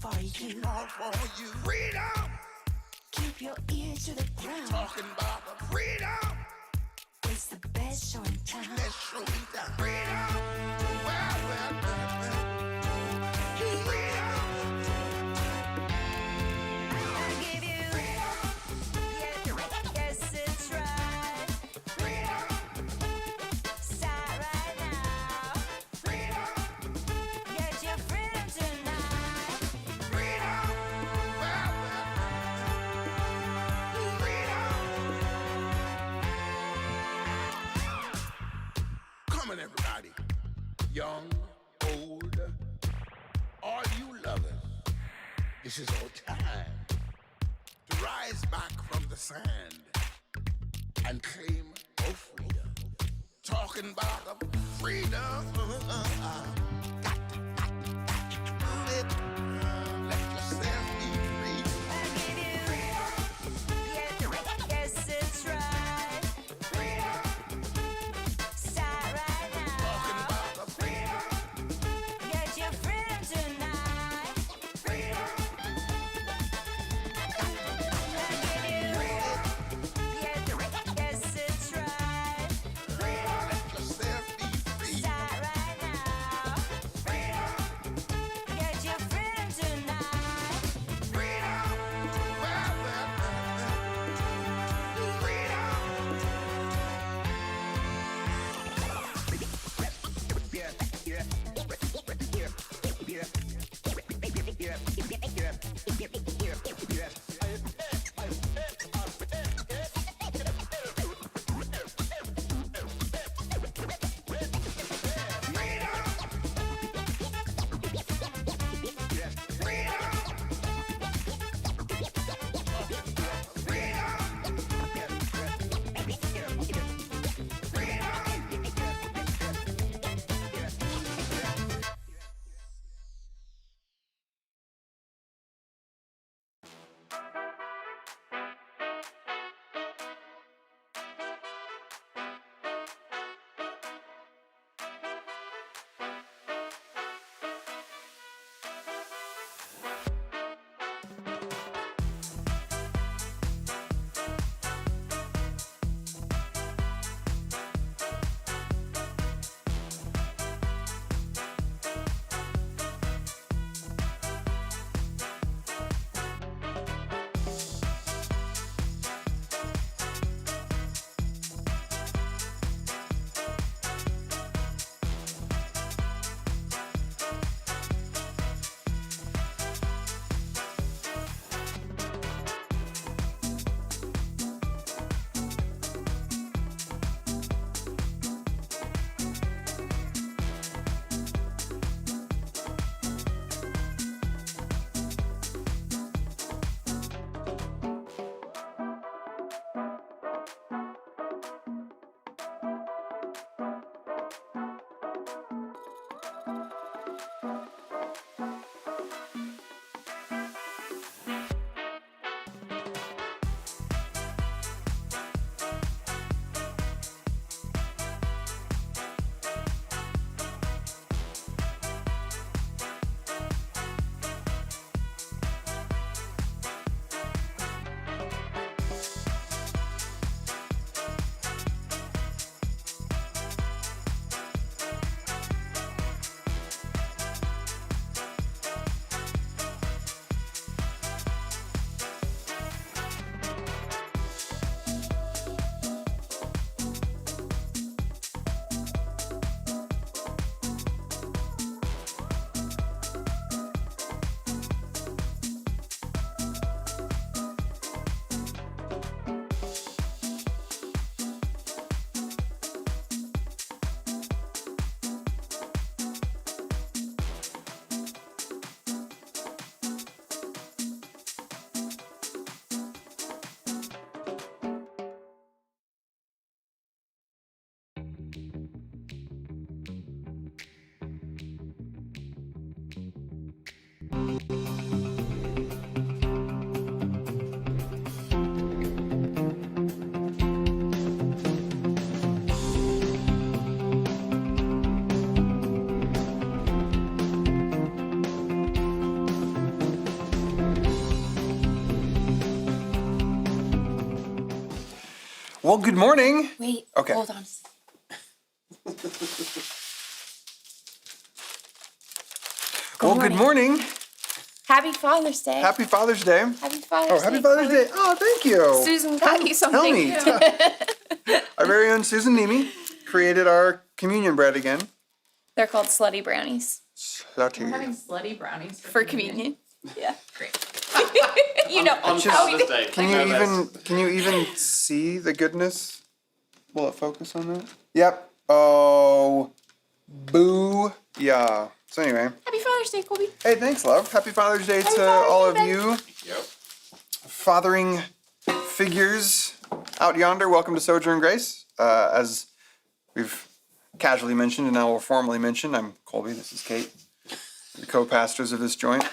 for you. All for you. Freedom. Keep your ear to the ground. Talking about the freedom. It's the best show in town. Best show in town. Freedom. Well. Freedom. I give you freedom. Yes, it's right. Freedom. Start right now. Freedom. Get your freedom tonight. Freedom. Well. Freedom. Come on, everybody. Young, old, all you lovers. This is our time to rise back from the sand and claim our freedom. Talking about the freedom. Got to it. Let yourself be free. I give you freedom. Yes, it's right. Freedom. Start right now. Talking about the freedom. Get your freedom tonight. Freedom. Yes, it's right. Freedom. Let yourself be free. Start right now. Well, good morning. Wait, Okay. hold on. Good morning. Happy Father's Day. Happy Father's Day. Happy Father's Day. Happy Father's Chloe. Day. Oh, thank you. Susan got you something. Tell me. Our very own Susan Nemi created our communion bread again. They're called slutty brownies Slutty. We're having slutty brownies for communion. Yeah. Great. You know On how we Father's do. Day. Can you even see the goodness? Will it focus on that? Yep. Oh, boo. Yeah. So anyway, Happy Father's Day, Colby. hey, thanks, love. Happy Father's Day Happy to Father's all Day, of babe. you Yep. fathering figures out yonder. Welcome to Sojourn Grace. As we've casually mentioned, and now we'll formally mention, I'm Colby. This is Kate, the co-pastors of this joint.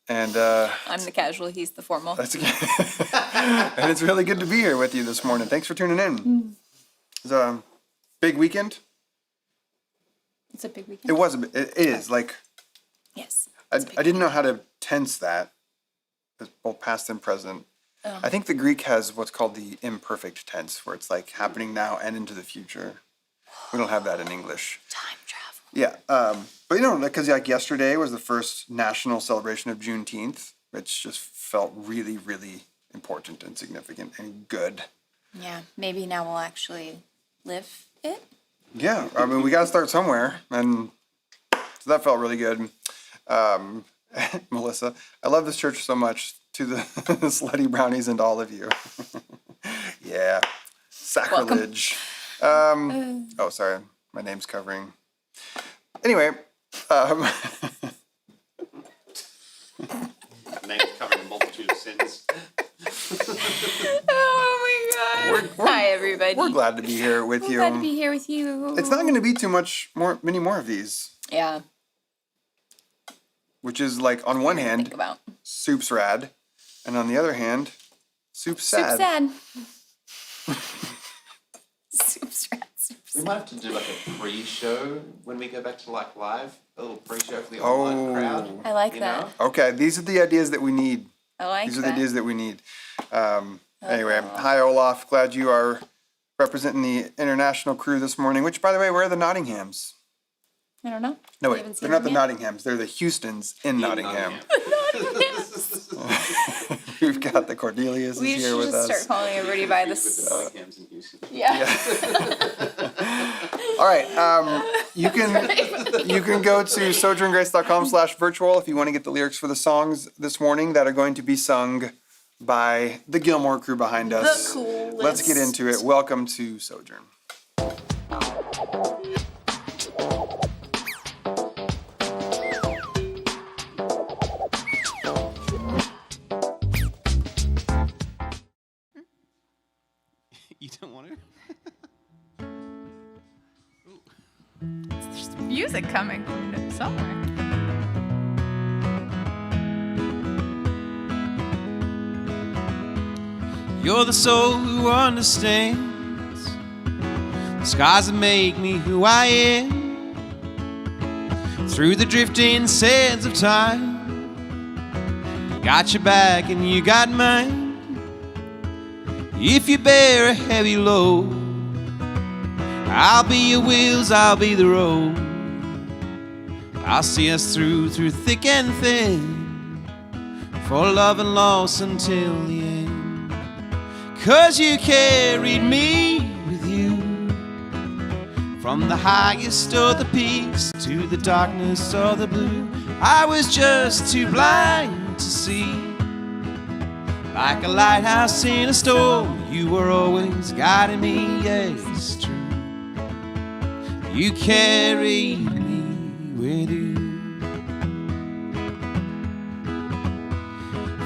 And I'm the casual, he's the formal. that's and it's really good to be here with you this morning. Thanks for tuning in. It's a big weekend. It's a big weekend. It was. It is like Yes. I didn't know how to tense that, as both past and present. Oh. I think the Greek has what's called the imperfect tense, where it's like happening now and into the future. We don't have that in English. Time travel. Yeah, but you know, because like yesterday was the first national celebration of Juneteenth, which just felt really, really important and significant and good. Yeah, maybe now we'll actually live it. Yeah, I mean, we got to start somewhere, and so that felt really good. Melissa, I love this church so much. To the slutty brownies and all of you. Yeah, sacrilege. Oh, sorry, my name's covering. Anyway, Names covering a multitude of sins. Oh my God. Hi, everybody. we're glad to be here with We're you. glad to be here with you. It's not going to be too many more of these. Yeah. Which is like, on one hand, Think about. soup's rad, and on the other hand, soup's sad. Soup's sad. Soup's sad. Soup's We sad. might have to do like a pre-show when we go back to like live. A little pre-show for the online crowd. I like You that. know? Okay, these are the ideas that we need. I like These are that. the ideas that we need. Anyway, hi Olaf. Glad you are representing the international crew this morning. Which, by the way, where are the Nottinghams? I don't know. No, You wait, haven't they're seen not the them Nottinghams. They're the Houstons in Nottingham. yet? We've got the Cordelius We is here should with just us. start calling everybody by With this. the Nottinghams in Houston. Yeah. All right, you can go to sojourngrace.com/virtual if you want to get the lyrics for the songs this morning that are going to be sung by the Gilmore crew behind us. The coolest. Let's get into it. Welcome to Sojourn. You don't want to? There's music coming from somewhere. You're the soul who understands the scars that make me who I am. Through the drifting sands of time, got your back and you got mine. If you bear a heavy load, I'll be your wheels, I'll be the road. I'll see us through thick and thin, for love and loss until the end. 'Cause you carried me with you, from the highest of the peaks to the darkness of the blue. I was just too blind to see. Like a lighthouse in a storm, you were always guiding me, yes, it's true. You carried me with you.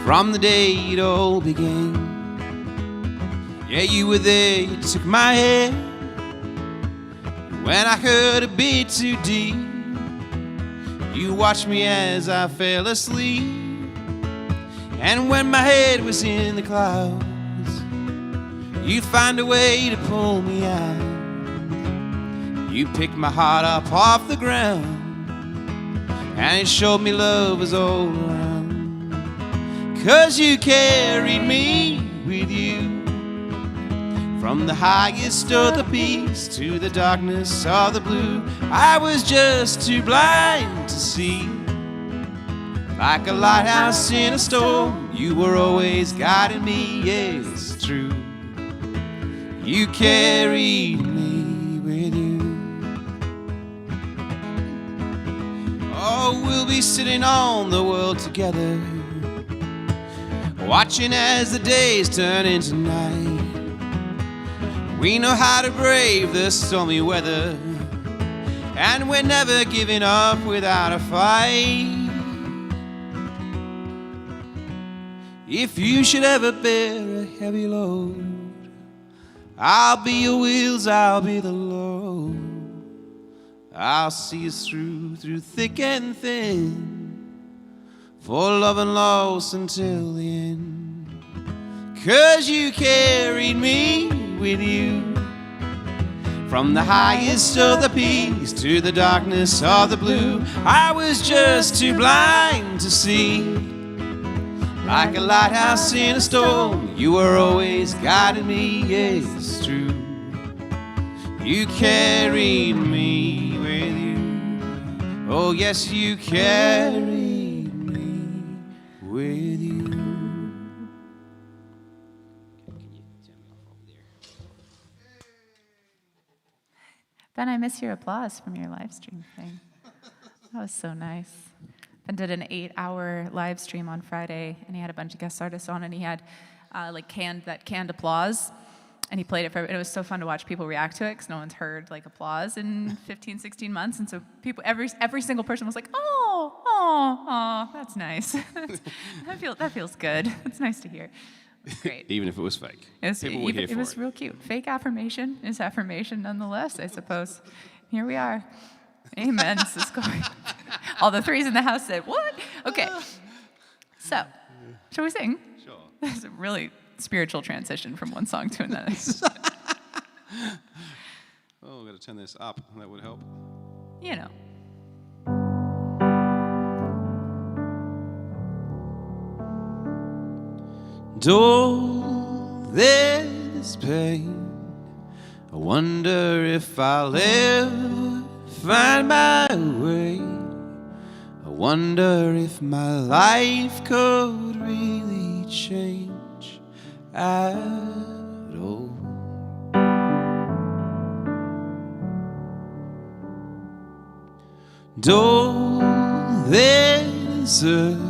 From the day it all began, yeah, you were there, you took my hand. When I hurt a bit too deep, you watched me as I fell asleep. And when my head was in the clouds, you'd find a way to pull me out. You picked my heart up off the ground, and it showed me love was all around. 'Cause you carried me with you, From the highest of the peaks to the darkness of the blue, I was just too blind to see. Like a lighthouse in a storm, you were always guiding me, yes, true. You carried me with you. Oh, we'll be sitting on the world together, watching as the days turn into night. We know how to brave the stormy weather, and we're never giving up without a fight. If you should ever bear a heavy load, I'll be your wheels, I'll be the load. I'll see us through thick and thin, for love and loss until the end. 'Cause you carried me with you, from the highest of the peaks to the darkness of the blue. I was just too blind to see. Like a lighthouse in a storm, you were always guiding me, yes, true. You carried me with you. Oh, yes, you carried me with you. Ben, I miss your applause from your live stream thing. That was so nice. Ben did an 8-hour live stream on Friday, and he had a bunch of guest artists on, and he had canned applause, and he played it for everybody. It was so fun to watch people react to it, because no one's heard like applause in 15, 16 months, and so people, every single person was like, oh, that's nice. that feels good. It's nice to hear. Great. Even if it was fake. It was real cute. Fake affirmation is affirmation nonetheless, I suppose. Here we are. Amen, Sis Corey. All the threes in the house said, what? Okay. So, shall we sing? Sure. That's a really spiritual transition from one song to another. Oh, I've got to turn this up. That would help. You know. Though there's pain, I wonder if I'll ever find my way. I wonder if my life could really change at all. Though there's earth,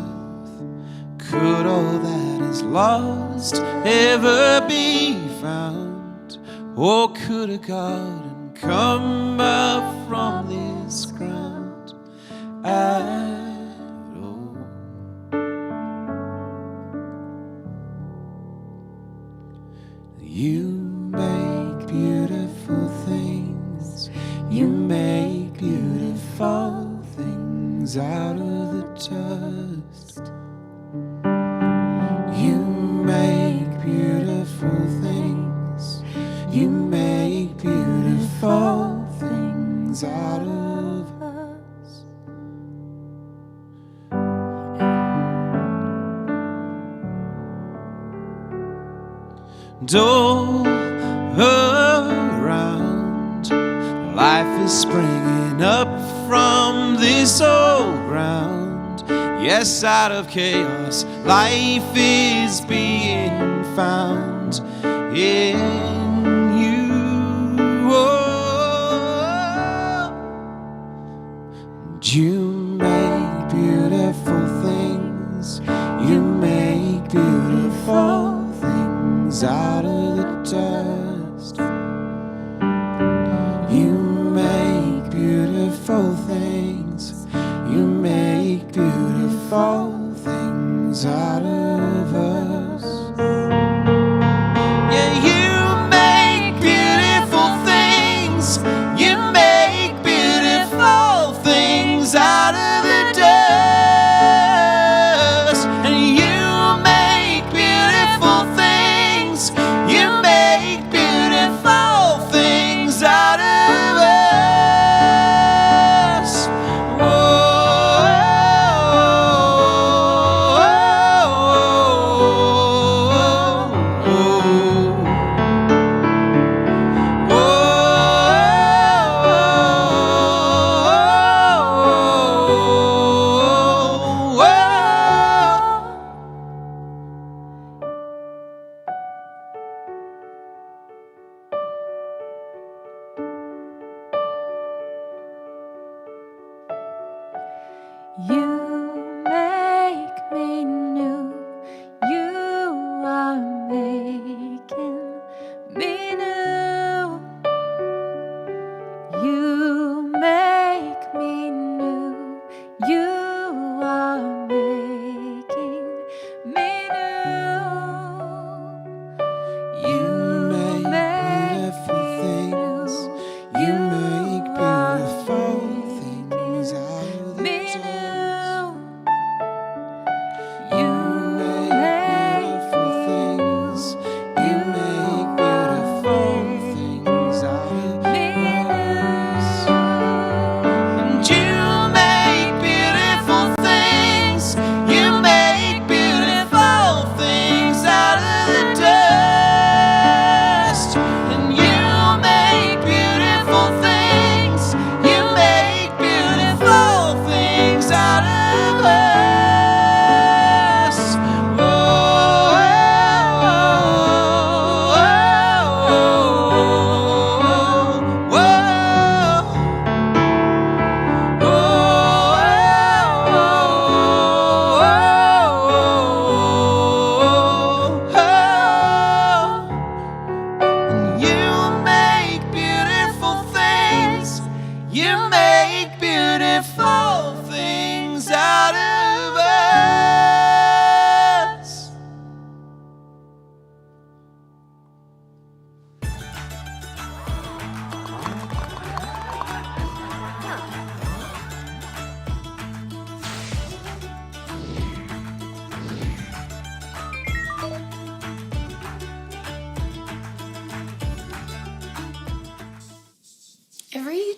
could all that is lost ever be found? Or could a garden come up from this ground at all? You make beautiful things. You make beautiful things out of the dust. You make beautiful things. You make beautiful things out of us. Though around, life is springing up from this old ground. Yes, out of chaos, life is being found in you. Oh, you make beautiful things. You make beautiful things out of the dust. You make beautiful things. You make beautiful things out of us. Yeah, you make beautiful things. You make beautiful things out of the dust. And you make beautiful things. You make beautiful things out of us. Whoa.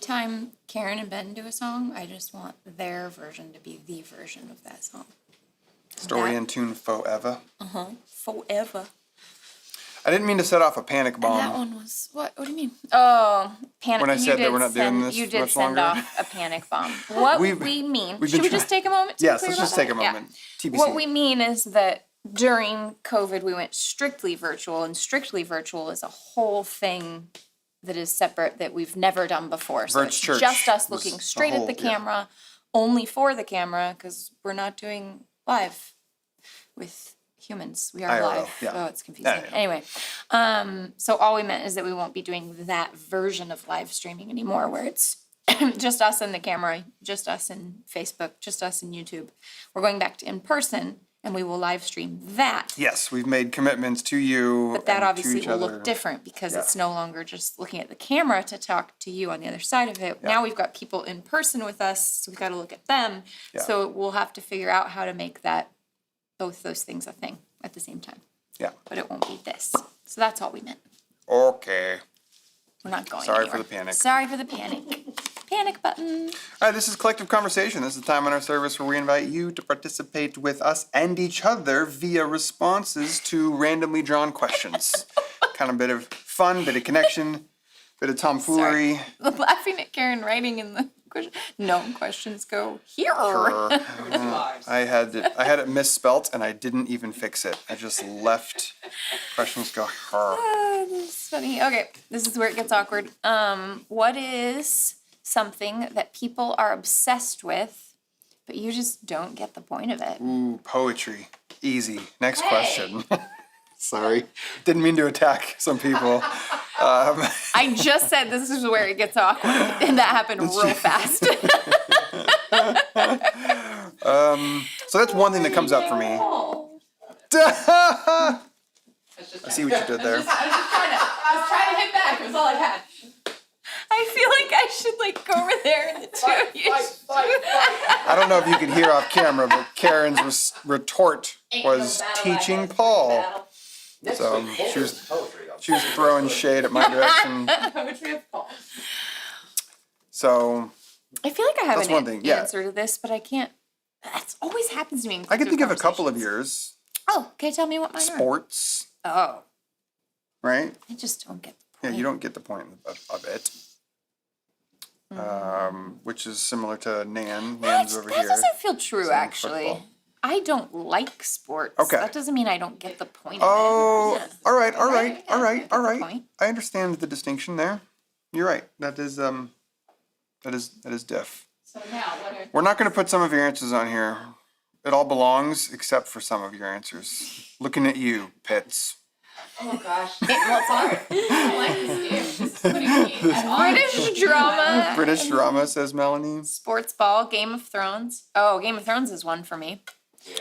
time Karen and Ben do a song, I just want their version to be the version of that song. Story That- and tune forever. Forever. I didn't mean to set off a panic And that bomb. one was what? What do you mean? Oh, panic. When I you said that did we're not doing send, this you did much send longer. off a panic bomb. What We've- we mean? we've Should been we just trying- take a moment? To Yes, be let's clear just about take a that? Yeah. moment. TBC. What we mean is that during COVID, we went strictly virtual, and strictly virtual is a whole thing that is separate that we've never done before. So Virch it's Church just us was looking a straight whole- at the yeah. camera, only for the camera, because we're not doing live with humans. We are IRL, live. yeah. Oh, it's confusing. Yeah. Anyway, so all we meant is that we won't be doing that version of live streaming anymore, where it's just us and the camera, just us and Facebook, just us and YouTube. We're going back to in person, and we will live stream that. Yes, we've made commitments to you. But that and to obviously each will other. look different because Yeah. it's no longer just looking at the camera to talk to you on the other side of it. Now we've got people in person with us, so we've got to look at them. Yeah. So we'll have to figure out how to make that, both those things a thing at the same time. Yeah. But it won't be this. So that's all we meant. Okay. We're not going Sorry for anywhere. the panic. Sorry for the panic. Panic button. All right, this is Collective Conversation. This is the time in our service where we invite you to participate with us and each other via responses to randomly drawn questions. Kind of bit of fun, bit of connection, bit of tomfoolery. Laughing at Karen writing in the question. No questions go here. I had it misspelt and I didn't even fix it. I just left questions go. Ah, this is funny. Okay, this is where it gets awkward. What is something that people are obsessed with, but you just don't get the point of it? Ooh, poetry. Easy. Next question. Sorry. Didn't mean to attack some people. I just said this is where it gets awkward, and that happened real fast. So that's one thing that comes up for me. I see what you did there. I was trying to hit back. It was all I had. I feel like I should like go over there and the two of you. I don't know if you could hear off camera, but Karen's retort was teaching Paul. So she was throwing shade at my direction. Poetry of Paul. So I feel like I have That's an one thing, yeah. answer to this, but I can't. That always happens to me. In I can think of a couple of conversations. yours. Oh, okay. Tell me what mine are. Sports, Oh, right? I just don't get the Yeah, point. you don't get the point of it. Which is similar to Nan. Nan's over that here. doesn't feel true, saying actually. football. I don't like sports. Okay. That doesn't mean I don't get the point Oh, of it. all right, all Yeah, right, yeah, all I right, get all the right. point. I understand the distinction there. You're right. That is diff. So now, what are... We're not going to put some of your answers on here. It all belongs except for some of your answers. Looking at you, Pitts. Oh, gosh. Well, it's hard. I don't like this game. This is putting me at odds. British drama. British drama, says Melanie. Sports ball, Game of Thrones. Oh, Game of Thrones is one for me.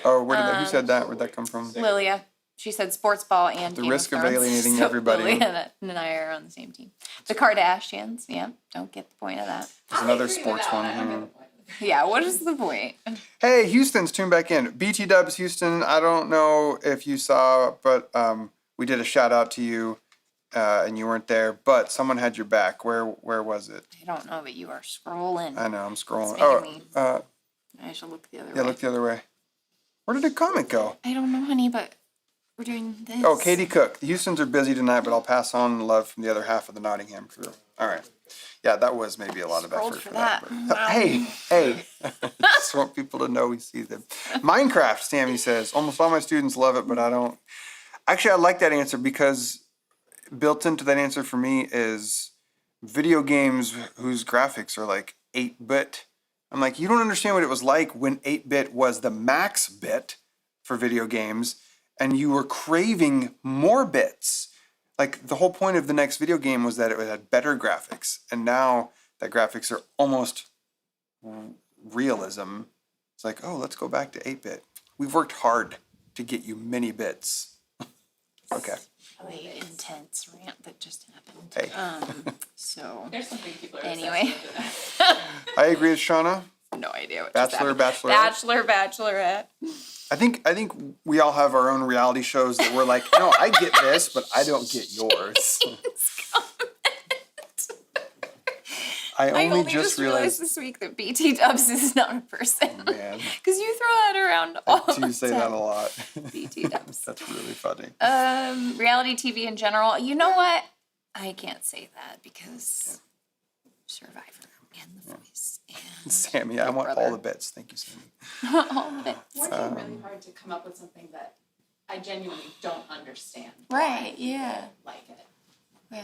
Oh, who said that? Where'd that come from? Lilia. She said sports ball and The Game risk of of Thrones. alienating So everybody. Lilia and I are on the same team. The Kardashians. Yeah, don't get the point of that. There's another I agree with sports that one I don't here. get the point. Yeah, what is the point? Hey, Houston's tuned back in. BT Dubs Houston, I don't know if you saw, but we did a shout out to you and you weren't there, but someone had your back. Where was it? I don't know, but you are scrolling. I know, I'm scrolling. It's making Oh, I should look the other yeah, way. look the other way. Where did the comment go? I don't know, honey, but we're doing this. Oh, Katie Cook. The Houstons are busy tonight, but I'll pass on the love from the other half of the Nottingham crew. All right. Yeah, that was maybe a lot of Scrolled effort for for that. that. but- Hey. Just want people to know we see them. Minecraft, Sammy says. Almost all my students love it, but I don't. Actually, I like that answer because built into that answer for me is video games whose graphics are like 8-bit. I'm like, you don't understand what it was like when 8-bit was the max bit for video games and you were craving more bits. Like the whole point of the next video game was that it had better graphics, and now that graphics are almost realism. It's like, oh, let's go back to 8-bit. We've worked hard to get you many bits. Okay. Really intense rant that just happened. Hey. So, There's something people are anyway, I agree with Shauna. no idea what Bachelor, just happened. Bachelorette. Bachelorette. I think we all have our own reality shows that we're like, no, I get this, but I don't get yours. I I only just realized realized. this week that BT Dubs is not a person. Man, Because you throw that around all I the do say that a time. lot. BT Dubs. That's really funny. Reality TV in general. You know what? I can't say that because Survivor and The Voice and Sammy, I want all brother. the bits. Thank you, Sammy. all of it. Working really hard to come up with something that I genuinely don't understand. Right, yeah. Like it. Yeah.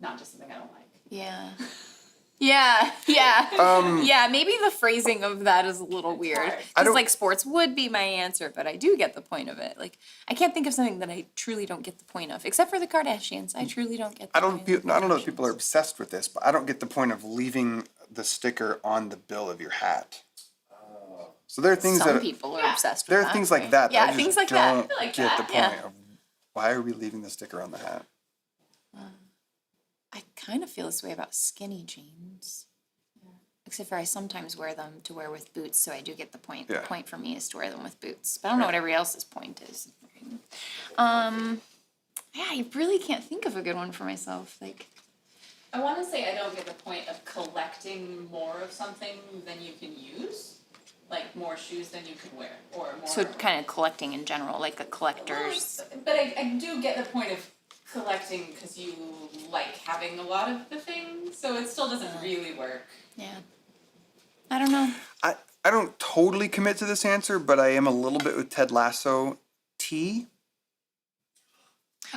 Not just something I don't like. Yeah. Yeah, yeah, maybe the phrasing of that is a little weird. hard. I Because don't- like sports would be my answer, but I do get the point of it. Like I can't think of something that I truly don't get the point of, except for the Kardashians. I truly don't get. The I don't. point of the I don't know if people are Kardashians. obsessed with this, but I don't get the point of leaving the sticker on the bill of your hat. So there are things Some that people are obsessed with there are that, things like right? that. Yeah, I just things like don't that. get the point Yeah. of why are we leaving the sticker on the hat. I kind of feel this way about skinny jeans. Except for I sometimes wear them to wear with boots, so I do get the point. Yeah. The point for me is to wear them with boots. But I don't know what everybody else's point is. Yeah, I really can't think of a good one for myself. Like, I want to say I don't get the point of collecting more of something than you can use, like more shoes than you could wear, or more. so kind of collecting in general, like a collector's. But I do get the point of collecting because you like having a lot of the things, so it still doesn't really work. Yeah. I don't know. I don't totally commit to this answer, but I am a little bit with Ted Lasso. T.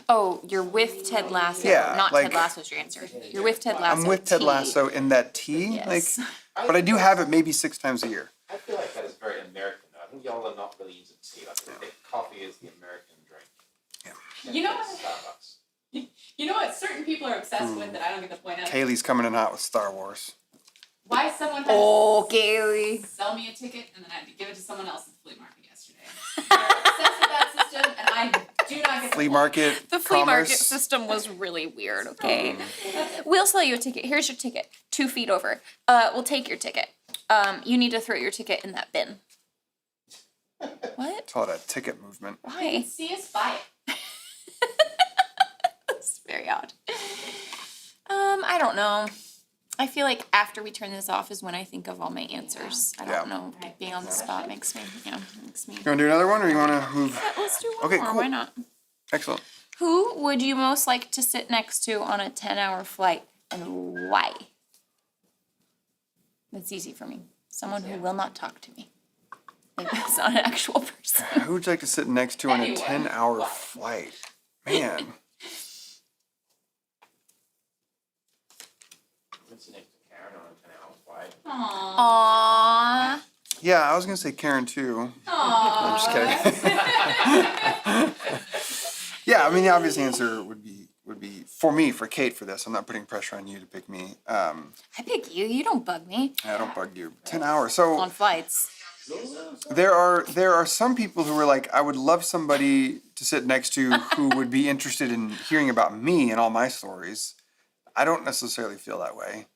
Oh, you're with Ted Lasso. Yeah, Not like- Ted Lasso's your answer. You're with Ted Lasso. I'm with Ted T. Lasso in that T. Yes. Like, but I do have it maybe 6 times a year. I feel like that is very American though. I think y'all are not really into tea. Like, I think coffee is the American drink. You know Like what? Starbucks. You know what certain people are obsessed with that I don't get the point of? Kaylee's coming in hot with Star Wars. Why someone had Oh, to Gailey. sell me a ticket and then I had to give it to someone else at the flea market yesterday. They're obsessed with that system and I do not get the Flea point. market. The flea market commerce. system was really weird, okay? We'll sell you a ticket. Here's your ticket. 2 feet over. We'll take your ticket. You need to throw your ticket in that bin. What? Call it a ticket movement. Why? See us buy it. It's very odd. I don't know. I feel like after we turn this off is when I think of all my answers. I don't Yeah. know. Being on the spot makes me. You want to do another one, or you want to move? Let's do one Okay, more. cool. Why not? Excellent. Who would you most like to sit next to on a 10-hour flight, and why? That's easy for me. Someone who will not talk to me. Like that's not an actual person. Who would you like to sit next to on a Anyone. 10-hour flight? Man, I'm sitting next to Karen on a 10-hour flight. Aww. yeah, I was gonna say Karen too. I'm just kidding. Yeah, I mean the obvious answer would be for me, for Kate, for this. I'm not putting pressure on you to pick me. I pick you. You don't bug me I don't bug you. 10 hours. So on flights. there are some people who are like, I would love somebody to sit next to who would be interested in hearing about me and all my stories. I don't necessarily feel that way.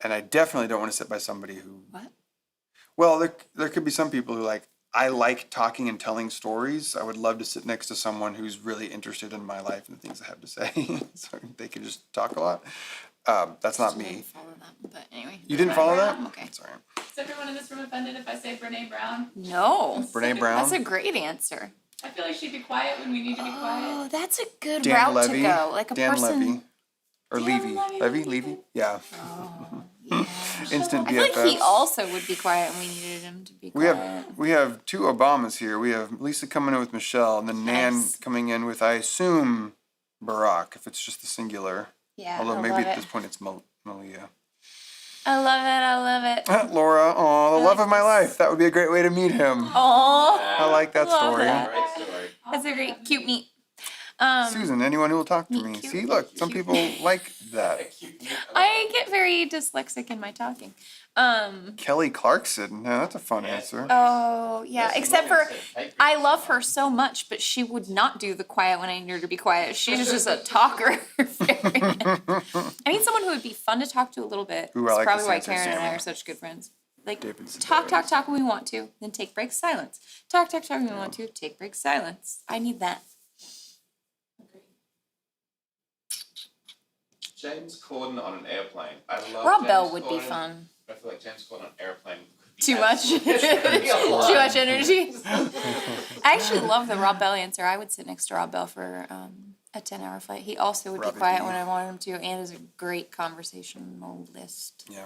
And I definitely don't want to sit by somebody who, What? well, there could be some people who like, I like talking and telling stories. I would love to sit next to someone who's really interested in my life and the things I have to say. So they can just talk a lot. That's not I didn't me. follow that, but anyway. You didn't follow that? Okay. Sorry. Is everyone in this room offended if I say Brene Brown? No. Brene Brown. That's a great answer. I feel like she'd be quiet when we need to be quiet. Oh, that's a good Dan route Levy. to go. Like a Dan person. Levy. Or Dan Levy. Levy Levy? would be Levy? good. Yeah. Yeah. Instant I feel like he BFFs. also would be quiet and we needed him to be quiet. We have 2 Obamas here. We have Lisa coming in with Michelle, and then Nan Nice. coming in with, I assume, Barack, if it's just the singular. Yeah, Although I maybe love at it. this point it's Malia. I love it. I love it. Laura, oh, the love of my life. That would be a great way to meet him. Oh, I like that love story. that. Great story. that's a great cute meet. Susan, anyone who will talk to me. cute, See, look, some cute. people like that. I get very dyslexic in my talking. Kelly Clarkson. No, that's a fun answer. Oh yeah, That's except annoying, for so take it. I love her so much, but she would not do the quiet when I need her to be quiet. She's just a talker. I need someone who would be fun to talk to a little bit. Ooh, I That's like probably this why answer, Karen and I Sammy. are such good friends. Like David talk Sedaris. when we want to, then take breaks, silence. Talk when we want to, take breaks, silence. I need that. Just James Corden on an airplane. I love Rob James Bell would be Corden. fun. I feel like James Corden on an airplane could be Too much. absolutely a lot. Too much energy. I actually love the Rob Bell answer. I would sit next to Rob Bell for a 10-hour flight. He also would Robbie be quiet B. when I wanted him to, and is a great conversationalist. Yeah.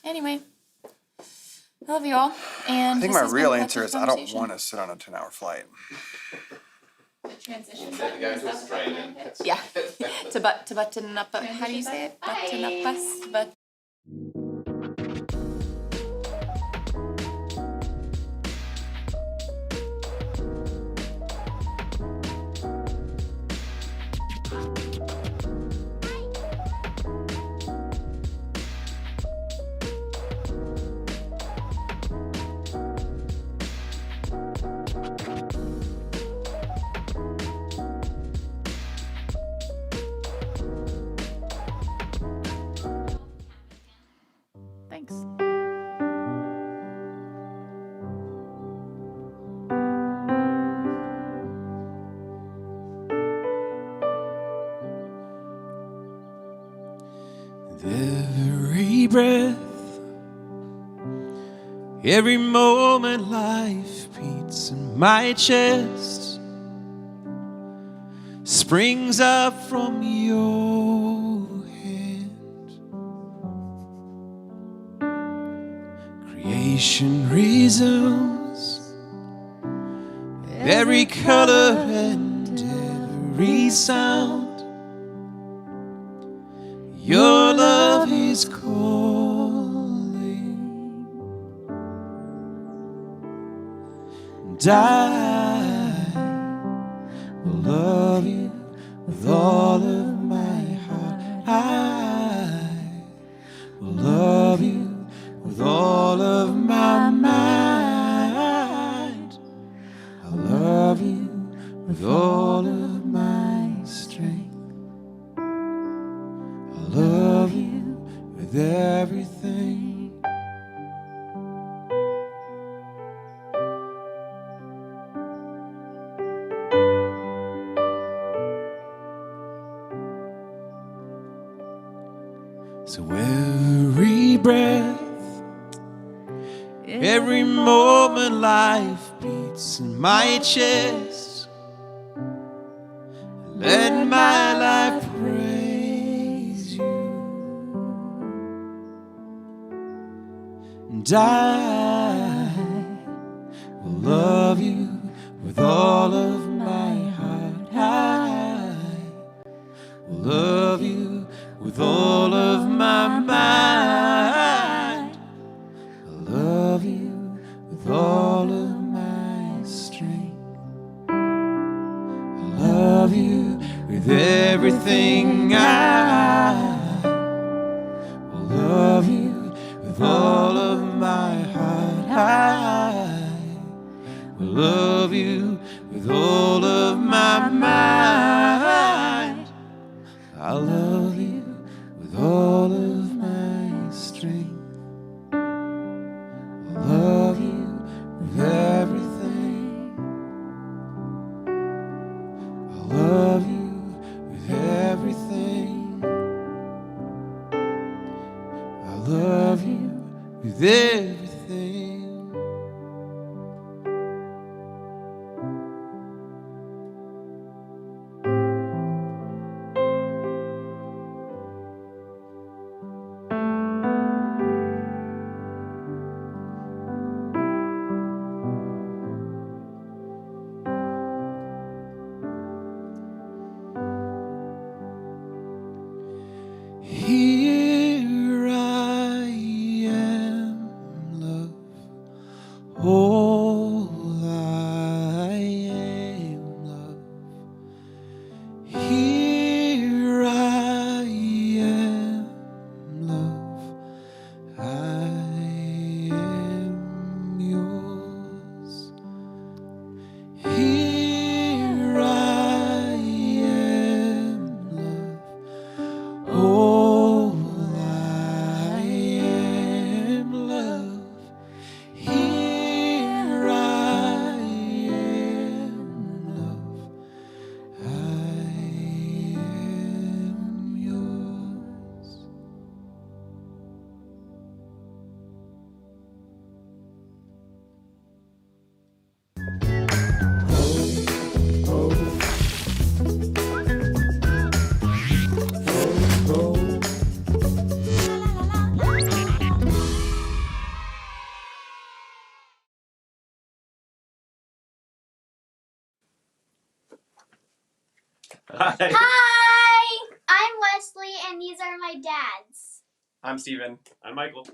Anyway, I love you all. And I think this my has been real Catch answer This is I don't Conversation. want to sit on a 10-hour flight. Transition. Instead of going to Australia. Yeah. to button up. How do you say it? Button up us. But. Thanks. Every breath, every moment life beats in my chest springs up from your hand. Creation resumes every color and every sound. Your love is calling, and I will love you with all of my heart. I will love you with all of my mind. I love you with all of my strength. I love you with everything. So every breath, every moment life beats in my chest. Let my life praise you. And I will love you with all of my heart. I will love you with all of my mind. I love you with all of my strength. I love you with everything. I will love you with all of my heart. I will love you with all of my mind. I love you with all of my strength. I love you with everything. I love you with everything. I love you with everything. Here I am, Hi! I'm Wesley, and these are my dads. I'm Steven. I'm Michael.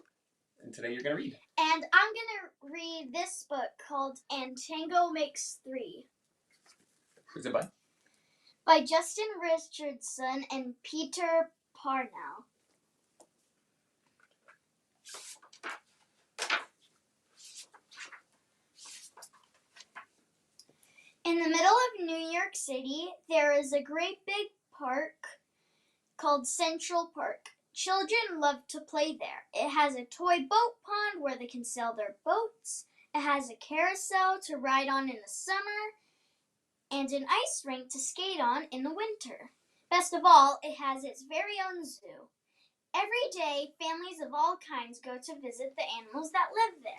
And today you're going to read. And I'm going to read this book called And Tango Makes Three. Who's it by? By Justin Richardson and Peter Parnell. In the middle of New York City, there is a great big park called Central Park. Children love to play there. It has a toy boat pond where they can sail their boats. It has a carousel to ride on in the summer and an ice rink to skate on in the winter. Best of all, it has its very own zoo. Every day, families of all kinds go to visit the animals that live there.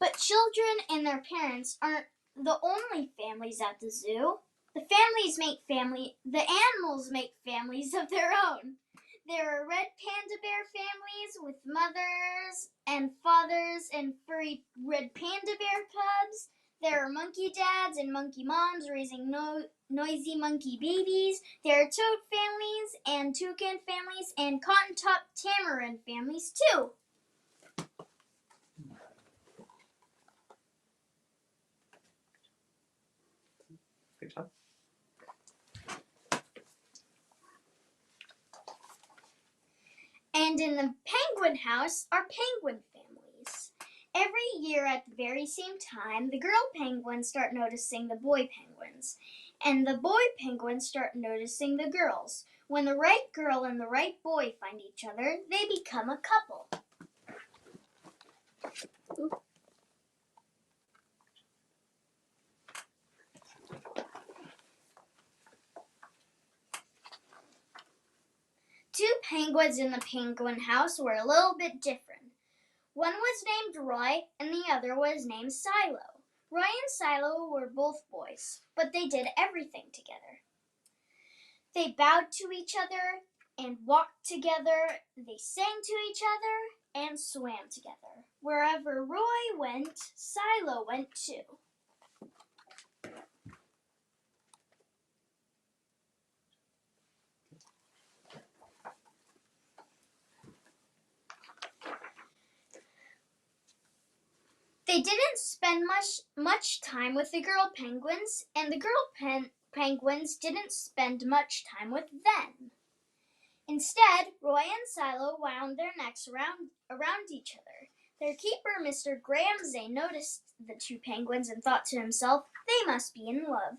But children and their parents aren't the only families at the zoo. The animals make families of their own. There are red panda bear families with mothers and fathers and furry red panda bear cubs. There are monkey dads and monkey moms raising noisy monkey babies. There are toad families and toucan families and cotton-top tamarin families too. Good job. And in the penguin house are penguin families. Every year at the very same time, the girl penguins start noticing the boy penguins, and the boy penguins start noticing the girls. When the right girl and the right boy find each other, they become a couple. Two penguins in the penguin house were a little bit different. One was named Roy, and the other was named Silo. Roy and Silo were both boys, but they did everything together. They bowed to each other and walked together. They sang to each other and swam together. Wherever Roy went, Silo went too. They didn't spend much time with the girl penguins, and the girl penguins didn't spend much time with them. Instead, Roy and Silo wound their necks around each other. Their keeper, Mr. Gramsay, noticed the two penguins and thought to himself, they must be in love.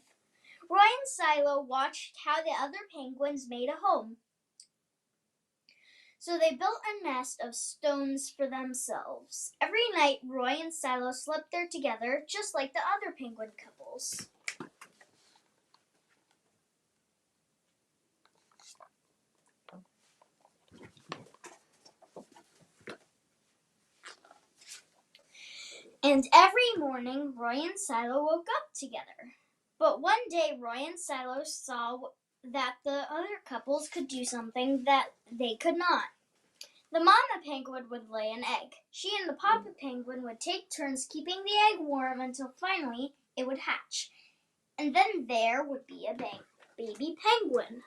Roy and Silo watched how the other penguins made a home. So they built a nest of stones for themselves. Every night, Roy and Silo slept there together, just like the other penguin couples. And every morning, Roy and Silo woke up together. But one day, Roy and Silo saw that the other couples could do something that they could not. The mama penguin would lay an egg. She and the papa penguin would take turns keeping the egg warm until finally it would hatch. And then there would be a baby penguin.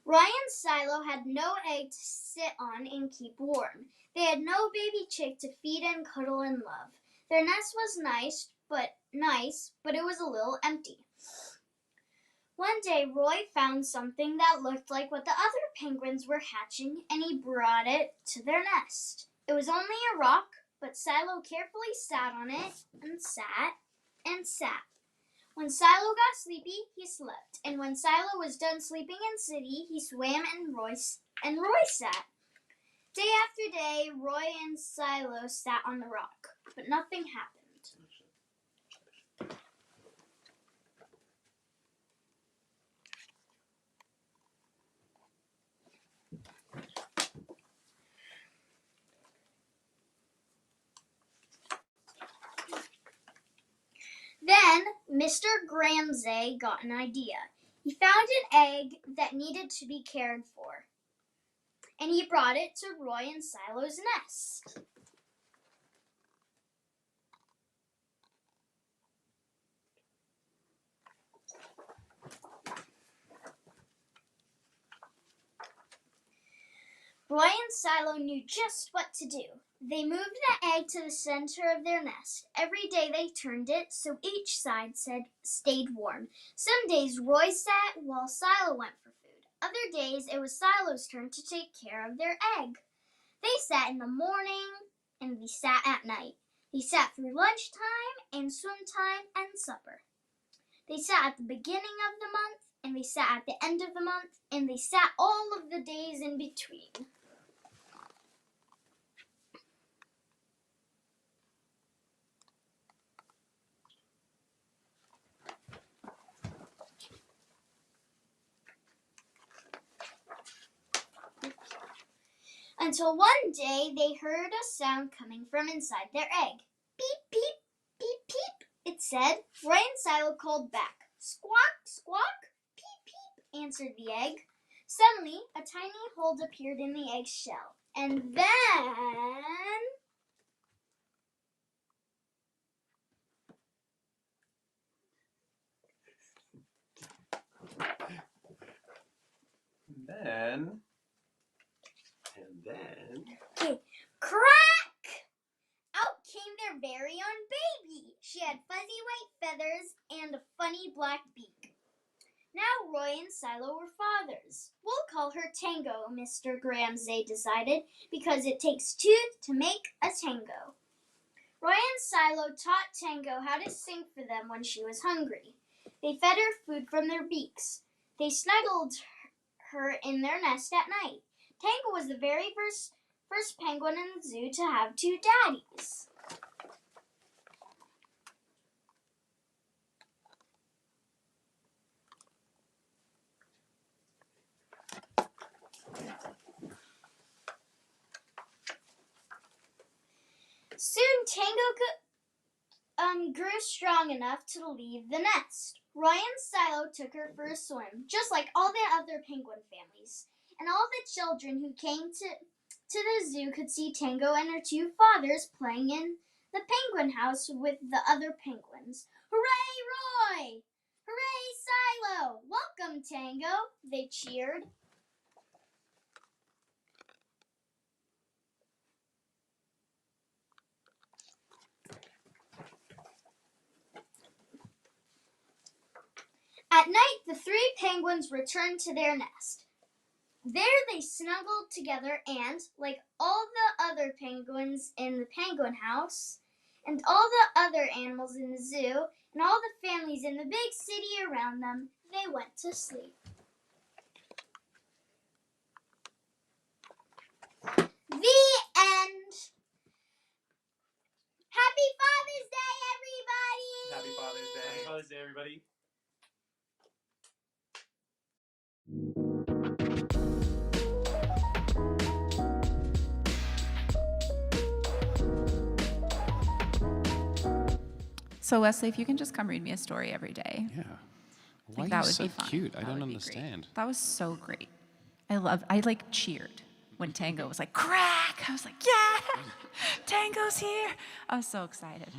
Roy and Silo had no egg to sit on and keep warm. They had no baby chick to feed and cuddle and love. Their nest was nice, but it was a little empty. One day, Roy found something that looked like what the other penguins were hatching, and he brought it to their nest. It was only a rock, but Silo carefully sat on it and sat and sat. When Silo got sleepy, he slept, and when Silo was done sleeping and sitting, he swam and Roy sat. Day after day, Roy and Silo sat on the rock, but nothing happened. Mr. Gramsay got an idea. He found an egg that needed to be cared for, and he brought it to Roy and Silo's nest. Roy and Silo knew just what to do. They moved the egg to the center of their nest. Every day they turned it so each side stayed warm. Some days Roy sat while Silo went for food. Other days it was Silo's turn to take care of their egg. They sat in the morning and they sat at night. They sat through lunchtime and swim time and supper. They sat at the beginning of the month and they sat at the end of the month and they sat all of the days in between. Until one day they heard a sound coming from inside their egg. Beep, beep, beep, beep, it said. Roy and Silo called back. Squawk, squawk, peep, peep, answered the egg. Suddenly, a tiny hole appeared in the egg shell. And then... And then... Crack! Out came their very own baby. She had fuzzy white feathers and a funny black beak. Now Roy and Silo were fathers. We'll call her Tango, Mr. Gramsay decided, because it takes two to make a tango. Roy and Silo taught Tango how to sing for them when she was hungry. They fed her food from their beaks. They snuggled her in their nest at night. Tango was the very first penguin in the zoo to have two daddies. Soon Tango grew strong enough to leave the nest. Roy and Silo took her for a swim, just like all the other penguin families. And all the children who came to the zoo could see Tango and her two fathers playing in the penguin house with the other penguins. Hooray, Roy! Hooray, Silo! Welcome, Tango! They cheered. At night, the three penguins returned to their nest. There they snuggled together and, like all the other penguins in the penguin house, and all the other animals in the zoo, and all the families in the big city around them, they went to sleep. The end. Happy Father's Day, everybody! Happy Father's Day. Happy Father's Day, everybody. So Wesley, if you can just come read me a story every day. Yeah. I Why think are that you would so be fun. cute? I That don't would be great. understand. That was so great. I cheered when Tango was like, crack! I was like, yeah! Tango's here! I was so excited.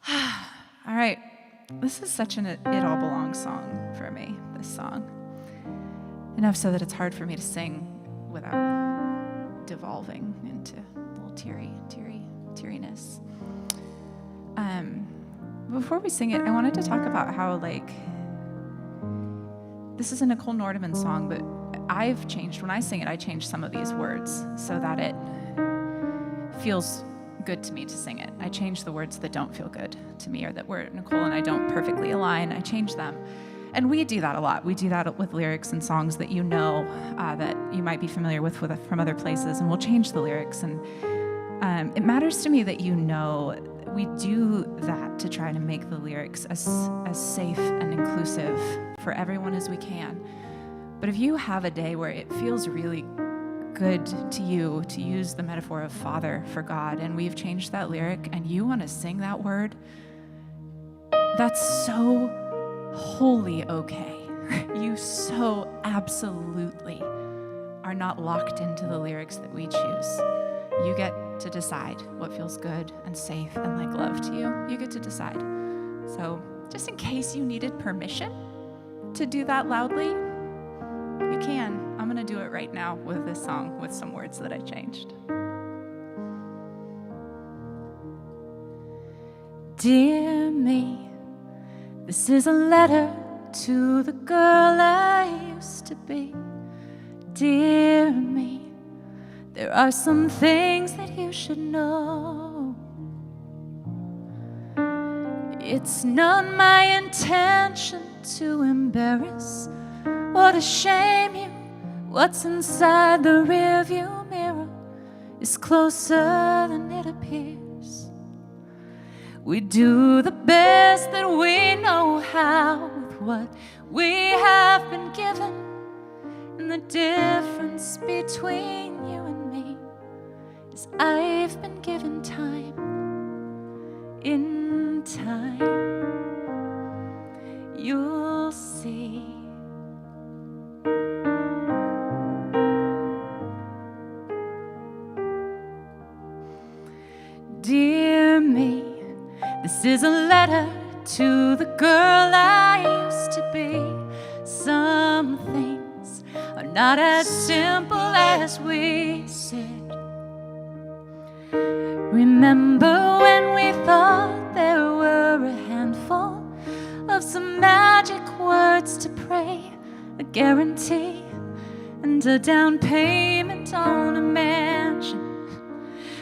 All right. This is such an It All Belongs song for me, this song. Enough so that it's hard for me to sing without devolving into a little teariness. Before we sing it, I wanted to talk about how, this is a Nicole Nordeman song, but I've changed, when I sing it, I change some of these words so that it feels good to me to sing it. I change the words that don't feel good to me, or that where Nicole and I don't perfectly align, I change them. And we do that a lot. We do that with lyrics and songs that you know, that you might be familiar with from other places, and we'll change the lyrics. And it matters to me that you know we do that to try to make the lyrics as safe and inclusive for everyone as we can. But if you have a day where it feels really good to you to use the metaphor of Father for God, and we've changed that lyric, and you want to sing that word, That's so wholly okay. You so absolutely are not locked into the lyrics that we choose. You get to decide what feels good and safe and like love to you. You get to decide. So just in case you needed permission to do that loudly, you can. I'm gonna do it right now with this song with some words that I changed. Dear me, this is a letter to the girl I used to be. Dear me, there are some things that you should know. It's not my intention to embarrass or to shame you. What's inside the rearview mirror is closer than it appears. We do the best that we know how with what we have been given. And the difference between you and me is I've been given time. In time, you'll see. Dear me, this is a letter to the girl I used to be. Some things are not as simple as we said. Remember when we thought there were a handful of some magic words to pray, a guarantee and a down payment on a mansion.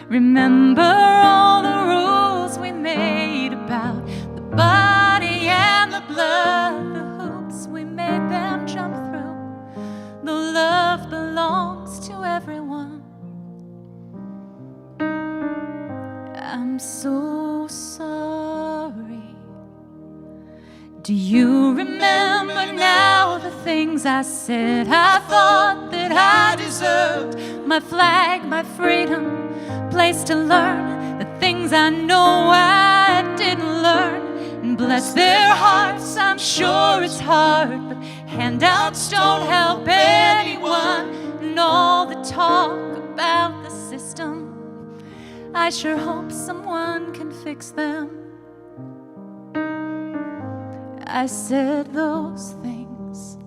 Remember all the rules we made about the body and the blood, the hoops we made them jump through. The love belongs to everyone. I'm so sorry. Do you remember now the things I said? I thought that I deserved my flag, my freedom, place to learn the things I know I didn't learn. And bless their hearts, I'm sure it's hard, but handouts don't help anyone. And all the talk about the system, I sure hope someone can fix them. I said those things.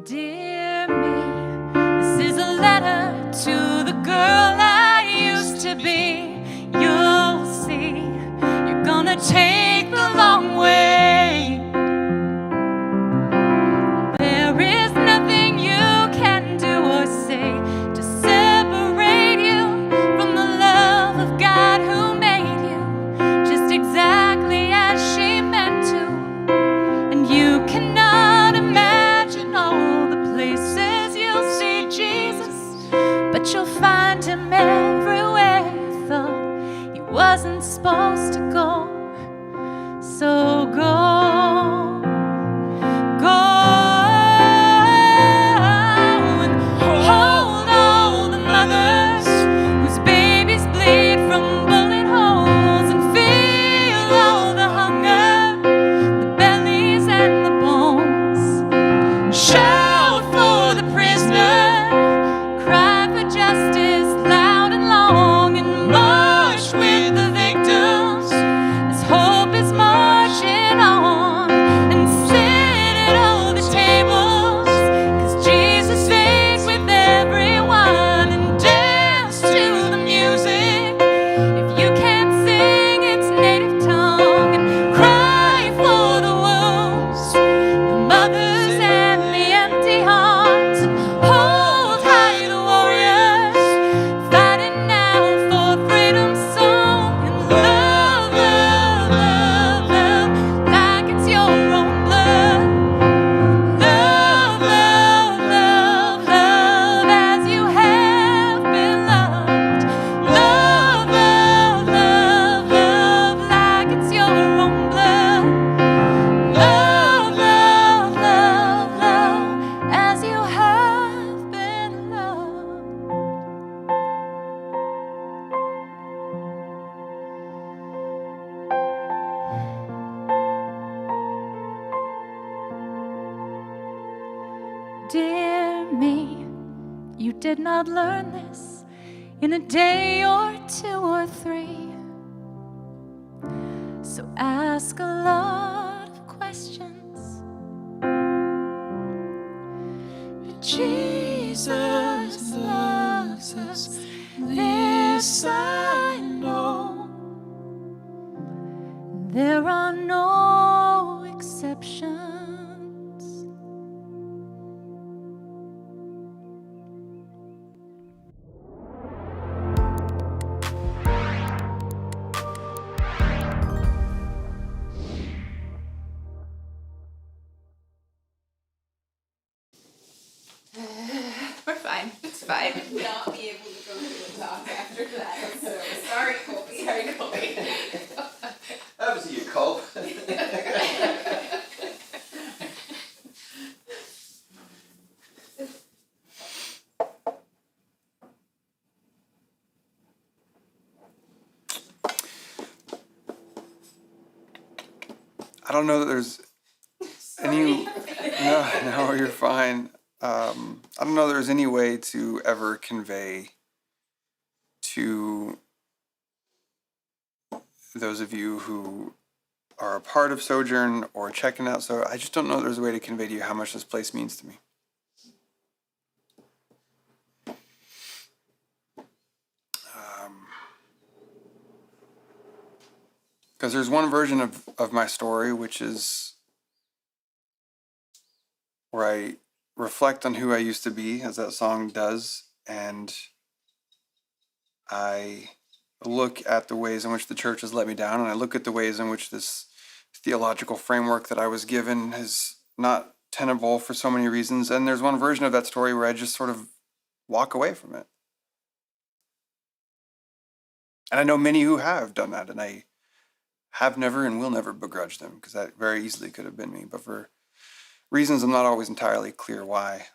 Dear me, this is a letter to the girl I used to be. You'll see, you're gonna take the long way. There is nothing you can do or say to separate you from the love of God who made you just exactly as she meant to. And you cannot imagine all the places you'll see Jesus, but you'll find him everywhere you thought he wasn't supposed to go. So go, go and hold all the mothers whose babies bleed from bullet holes, and feel all the hunger, the bellies and the bones. And shout for the prisoner, cry for justice loud and long, and march with the victims as did not learn this in a day or 2 or 3. So ask a lot of questions. But Jesus loves us, this I know. There are no exceptions. We're fine. It's fine. Not be able to go through the talk after that. So sorry, Colby. Sorry, Colby. That was you, Colby. I don't know that there's any. No, you're fine. I don't know there's any way to ever convey to those of you who are a part of Sojourn or checking out. So I just don't know there's a way to convey to you how much this place means to me. Because there's one version of my story, which is where I reflect on who I used to be, as that song does, and I look at the ways in which the church has let me down, and I look at the ways in which this theological framework that I was given is not tenable for so many reasons. And there's one version of that story where I just sort of walk away from it. And I know many who have done that, and I have never and will never begrudge them, because that very easily could have been me. But for reasons I'm not always entirely clear why,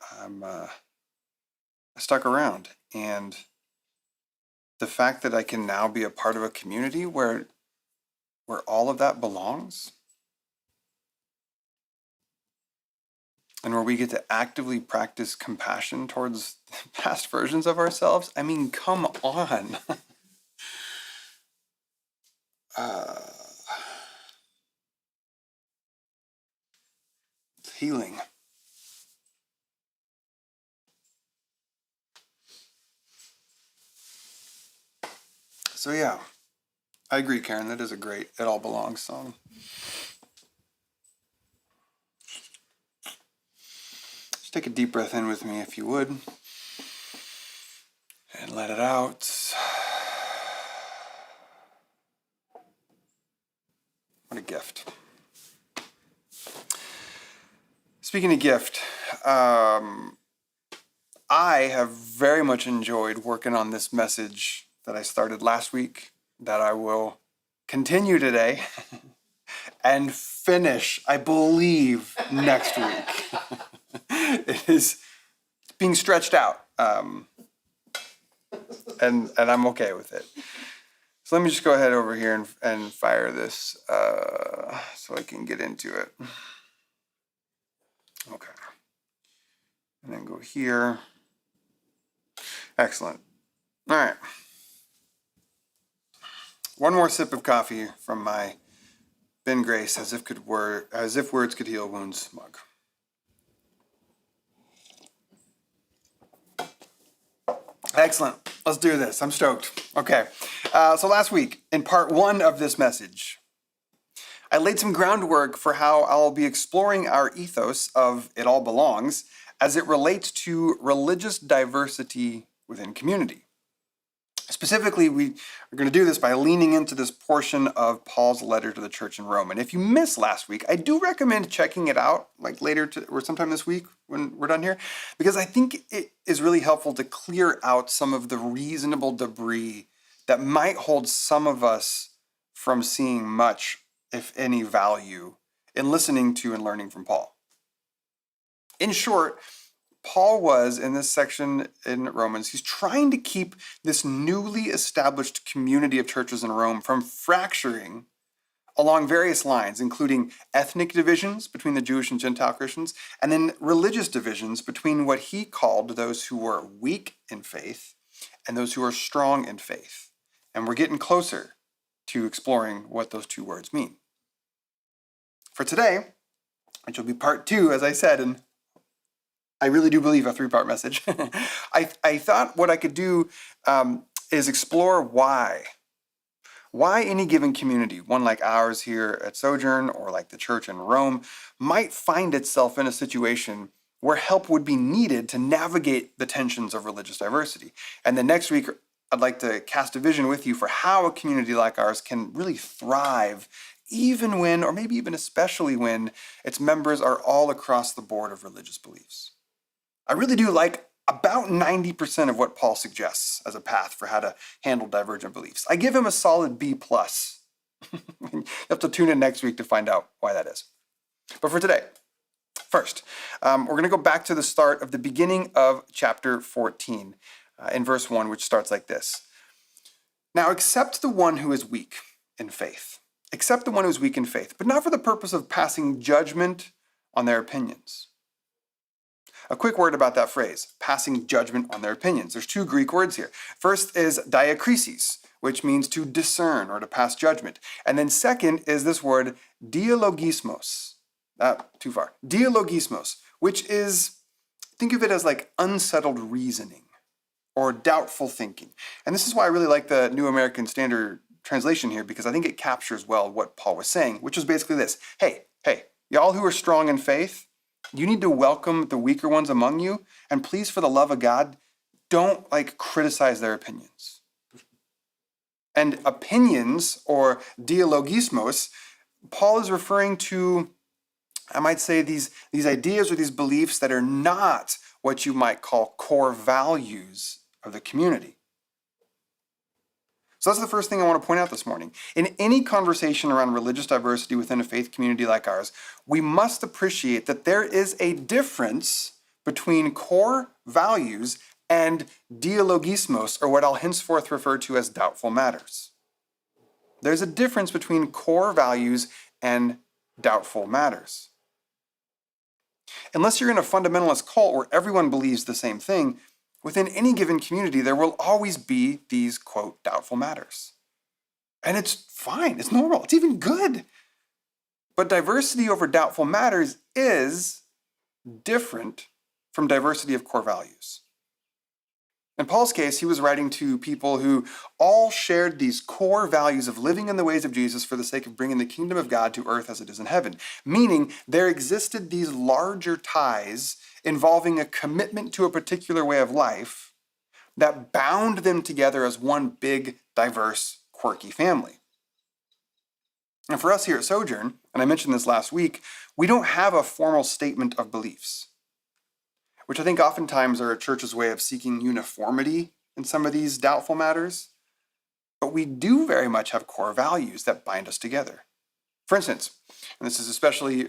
I stuck around. And the fact that I can now be a part of a community where all of that belongs, and where we get to actively practice compassion towards past versions of ourselves, I mean, come on. Healing. So yeah, I agree, Karen. That is a great "It All Belongs" song. Just take a deep breath in with me, if you would, and let it out. What a gift. Speaking of gift, I have very much enjoyed working on this message that I started last week, that I will continue today and finish, I believe, next week. It is being stretched out, and I'm okay with it. So let me just go ahead over here and fire this so I can get into it. Okay. And then go here. Excellent. All right. One more sip of coffee from my Ben Grace, as if words could heal wounds mug. Excellent. Let's do this. I'm stoked. Okay. So last week, in part 1 of this message, I laid some groundwork for how I'll be exploring our ethos of "It All Belongs" as it relates to religious diversity within community. Specifically, we are going to do this by leaning into this portion of Paul's letter to the church in Rome. And if you missed last week, I do recommend checking it out, like later or sometime this week when we're done here, because I think it is really helpful to clear out some of the reasonable debris that might hold some of us from seeing much, if any, value in listening to and learning from Paul. In short, Paul was, in this section in Romans, he's trying to keep this newly established community of churches in Rome from fracturing along various lines, including ethnic divisions between the Jewish and Gentile Christians, and then religious divisions between what he called those who were weak in faith and those who are strong in faith. And we're getting closer to exploring what those two words mean. For today, which will be part 2, as I said, and I really do believe a 3-part message, I thought what I could do is explore why. Why any given community, one like ours here at Sojourn or like the church in Rome, might find itself in a situation where help would be needed to navigate the tensions of religious diversity. And then next week, I'd like to cast a vision with you for how a community like ours can really thrive, even when, or maybe even especially when, its members are all across the board of religious beliefs. I really do like about 90% of what Paul suggests as a path for how to handle divergent beliefs. I give him a solid B+. You have to tune in next week to find out why that is. But for today, first, we're going to go back to the start of the beginning of chapter 14 in verse 1, which starts like this. Now accept the one who is weak in faith. Accept the one who is weak in faith, but not for the purpose of passing judgment on their opinions. A quick word about that phrase, passing judgment on their opinions. There's 2 Greek words here. First is diakrisis, which means to discern or to pass judgment. And then second is this word dialogismos. Too far. Dialogismos, which is, think of it as like unsettled reasoning or doubtful thinking. And this is why I really like the New American Standard Translation here, because I think it captures well what Paul was saying, which was basically this. Hey, y'all who are strong in faith, you need to welcome the weaker ones among you, and please, for the love of God, don't criticize their opinions. And opinions, or dialogismos, Paul is referring to, I might say, these ideas or these beliefs that are not what you might call core values of the community. So that's the first thing I want to point out this morning. In any conversation around religious diversity within a faith community like ours, we must appreciate that there is a difference between core values and dialogismos, or what I'll henceforth refer to as doubtful matters. There's a difference between core values and doubtful matters. Unless you're in a fundamentalist cult where everyone believes the same thing, within any given community, there will always be these, quote, doubtful matters. And it's fine, it's normal, it's even good. But diversity over doubtful matters is different from diversity of core values. In Paul's case, he was writing to people who all shared these core values of living in the ways of Jesus for the sake of bringing the kingdom of God to earth as it is in heaven. Meaning, there existed these larger ties involving a commitment to a particular way of life that bound them together as one big, diverse, quirky family. And for us here at Sojourn, and I mentioned this last week, we don't have a formal statement of beliefs, which I think oftentimes are a church's way of seeking uniformity in some of these doubtful matters. But we do very much have core values that bind us together. For instance, and this is especially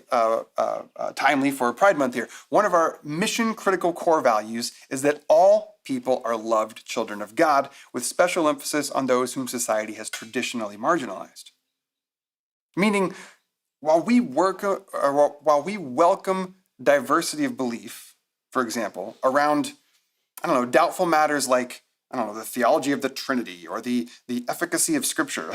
timely for Pride Month here, one of our mission-critical core values is that all people are loved children of God, with special emphasis on those whom society has traditionally marginalized. Meaning, while we welcome diversity of belief, for example, around, doubtful matters like, the theology of the Trinity or the efficacy of Scripture,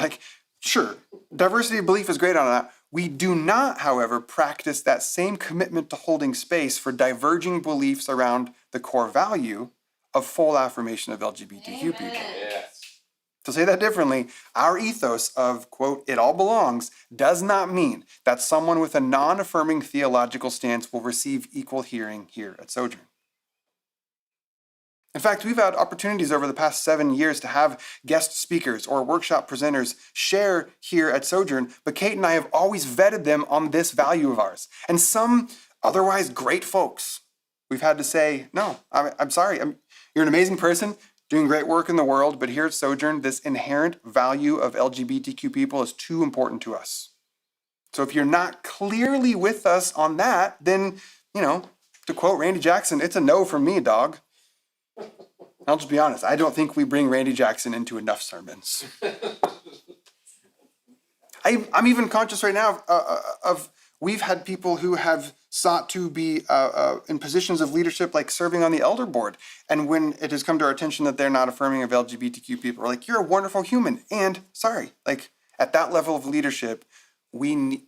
sure, diversity of belief is great on that. We do not, however, practice that same commitment to holding space for diverging beliefs around the core value of full affirmation of LGBTQ people. Yes. To say that differently, our ethos of, quote, it all belongs, does not mean that someone with a non-affirming theological stance will receive equal hearing here at Sojourn. In fact, we've had opportunities over the past 7 years to have guest speakers or workshop presenters share here at Sojourn, but Kate and I have always vetted them on this value of ours. And some otherwise great folks, we've had to say, no, I'm sorry, you're an amazing person, doing great work in the world, but here at Sojourn, this inherent value of LGBTQ people is too important to us. So if you're not clearly with us on that, then, to quote Randy Jackson, it's a no from me, dog. I'll just be honest, I don't think we bring Randy Jackson into enough sermons. I'm even conscious right now of we've had people who have sought to be in positions of leadership, like serving on the elder board. And when it has come to our attention that they're not affirming of LGBTQ people, we're like, you're a wonderful human. And sorry, like at that level of leadership, we need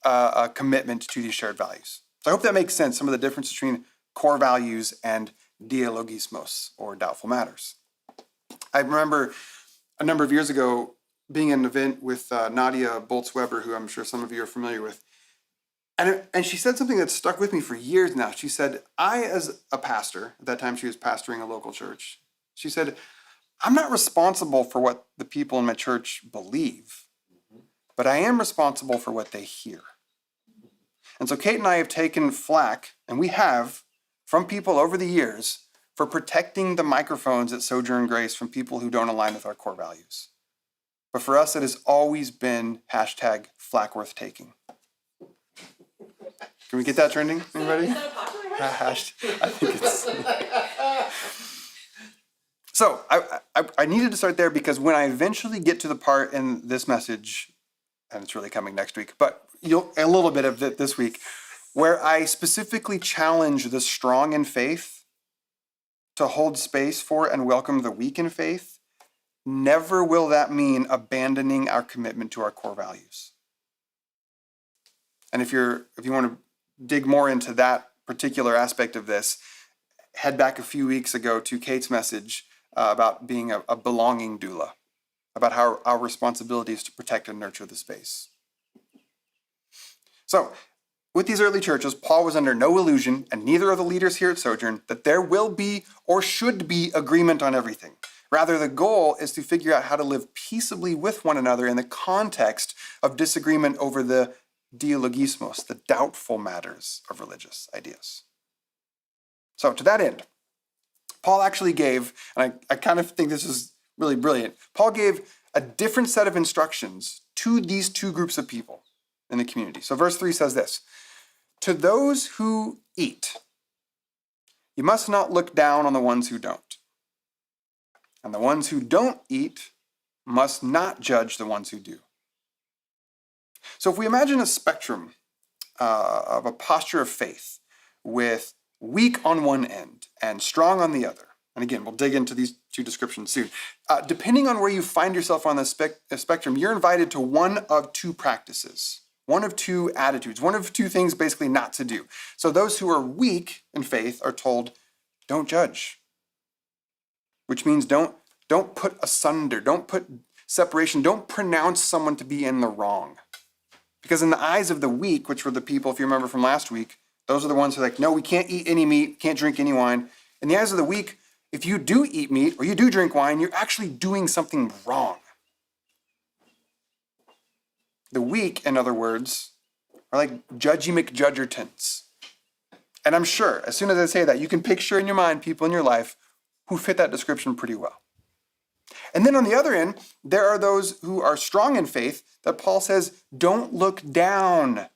a commitment to these shared values. So I hope that makes sense, some of the difference between core values and dialogismos, or doubtful matters. I remember a number of years ago being at an event with Nadia Boltz-Weber, who I'm sure some of you are familiar with. And she said something that stuck with me for years now. She said, I, as a pastor, at that time she was pastoring a local church, she said, I'm not responsible for what the people in my church believe, but I am responsible for what they hear. And so Kate and I have taken flack, and we have, from people over the years, for protecting the microphones at Sojourn Grace from people who don't align with our core values. But for us, it has always been hashtag flack worth taking. Can we get that trending, anybody? Is that a popular hashtag? I think it's... So I needed to start there because when I eventually get to the part in this message, and it's really coming next week, but a little bit of it this week, where I specifically challenge the strong in faith to hold space for and welcome the weak in faith, never will that mean abandoning our commitment to our core values. And if you want to dig more into that particular aspect of this, head back a few weeks ago to Kate's message about being a belonging doula, about how our responsibility is to protect and nurture the space. So, with these early churches, Paul was under no illusion, and neither of the leaders here at Sojourn, that there will be or should be agreement on everything. Rather, the goal is to figure out how to live peaceably with one another in the context of disagreement over the dialogismos, the doubtful matters of religious ideas. So, to that end, Paul actually gave, and I kind of think this is really brilliant, Paul gave a different set of instructions to these two groups of people in the community. So verse 3 says this, to those who eat, you must not look down on the ones who don't. And the ones who don't eat must not judge the ones who do. So if we imagine a spectrum of a posture of faith with weak on one end and strong on the other, and again, we'll dig into these two descriptions soon. Depending on where you find yourself on the spectrum, you're invited to one of two practices, one of two attitudes, one of two things basically not to do. So those who are weak in faith are told, don't judge, which means don't put asunder, don't put separation, don't pronounce someone to be in the wrong. Because in the eyes of the weak, which were the people, if you remember from last week, those are the ones who are like, no, we can't eat any meat, can't drink any wine. In the eyes of the weak, if you do eat meat or you do drink wine, you're actually doing something wrong. The weak, in other words, are like judgy McJudgertons. And I'm sure, as soon as I say that, you can picture in your mind people in your life who fit that description pretty well. And then on the other end, there are those who are strong in faith that Paul says, don't look down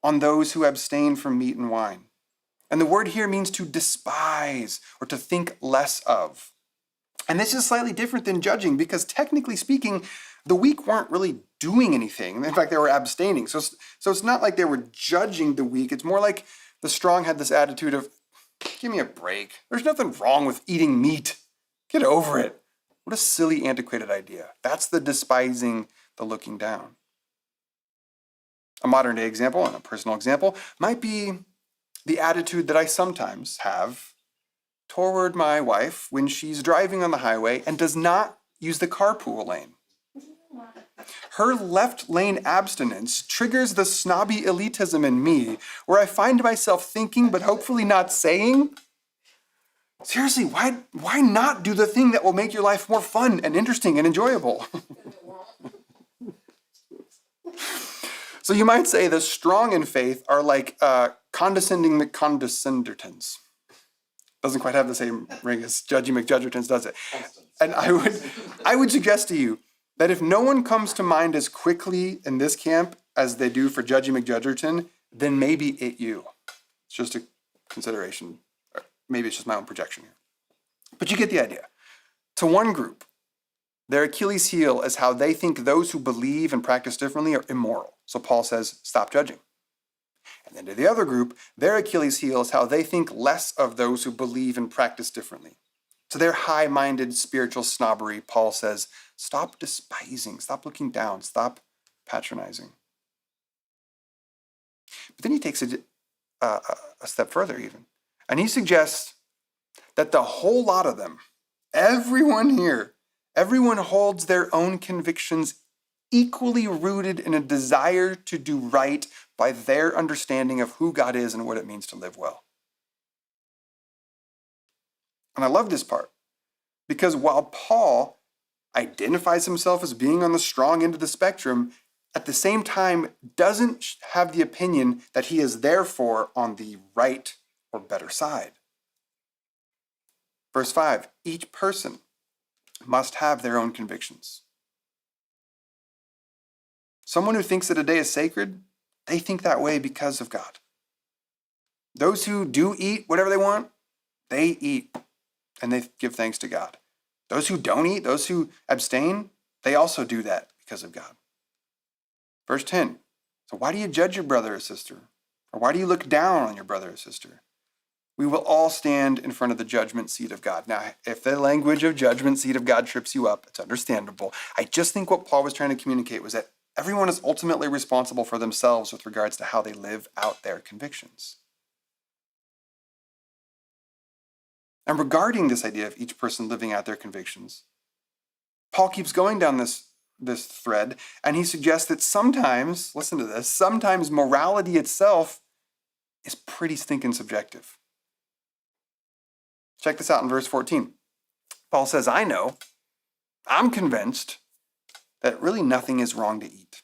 on those who abstain from meat and wine. And the word here means to despise or to think less of. And this is slightly different than judging because technically speaking, the weak weren't really doing anything. In fact, they were abstaining. So it's not like they were judging the weak. It's more like the strong had this attitude of, give me a break. There's nothing wrong with eating meat. Get over it. What a silly, antiquated idea. That's the despising, the looking down. A modern day example and a personal example might be the attitude that I sometimes have toward my wife when she's driving on the highway and does not use the carpool lane. Her left lane abstinence triggers the snobby elitism in me, where I find myself thinking but hopefully not saying, seriously, why not do the thing that will make your life more fun and interesting and enjoyable? So you might say the strong in faith are like condescending McCondescendertons. Doesn't quite have the same ring as judgy McJudgertons, does it? And I would suggest to you that if no one comes to mind as quickly in this camp as they do for judgy McJudgerton, then maybe it you. It's just a consideration. Maybe it's just my own projection here. But you get the idea. To one group, Their Achilles heel is how they think those who believe and practice differently are immoral. So Paul says, stop judging. And then to the other group, their Achilles heel is how they think less of those who believe and practice differently. To their high-minded spiritual snobbery, Paul says, stop despising, stop looking down, stop patronizing. But then he takes it a step further even. And he suggests that the whole lot of them, everyone here, everyone holds their own convictions equally rooted in a desire to do right by their understanding of who God is and what it means to live well. And I love this part because while Paul identifies himself as being on the strong end of the spectrum, at the same time doesn't have the opinion that he is therefore on the right or better side. Verse 5, each person must have their own convictions. Someone who thinks that a day is sacred, they think that way because of God. Those who do eat whatever they want, they eat and they give thanks to God. Those who don't eat, those who abstain, they also do that because of God. Verse 10, so why do you judge your brother or sister? Or why do you look down on your brother or sister? We will all stand in front of the judgment seat of God. Now, if the language of judgment seat of God trips you up, it's understandable. I just think what Paul was trying to communicate was that everyone is ultimately responsible for themselves with regards to how they live out their convictions. And regarding this idea of each person living out their convictions, Paul keeps going down this thread, and he suggests that sometimes, listen to this, sometimes morality itself is pretty stinking subjective. Check this out in verse 14. Paul says, I'm convinced that really nothing is wrong to eat.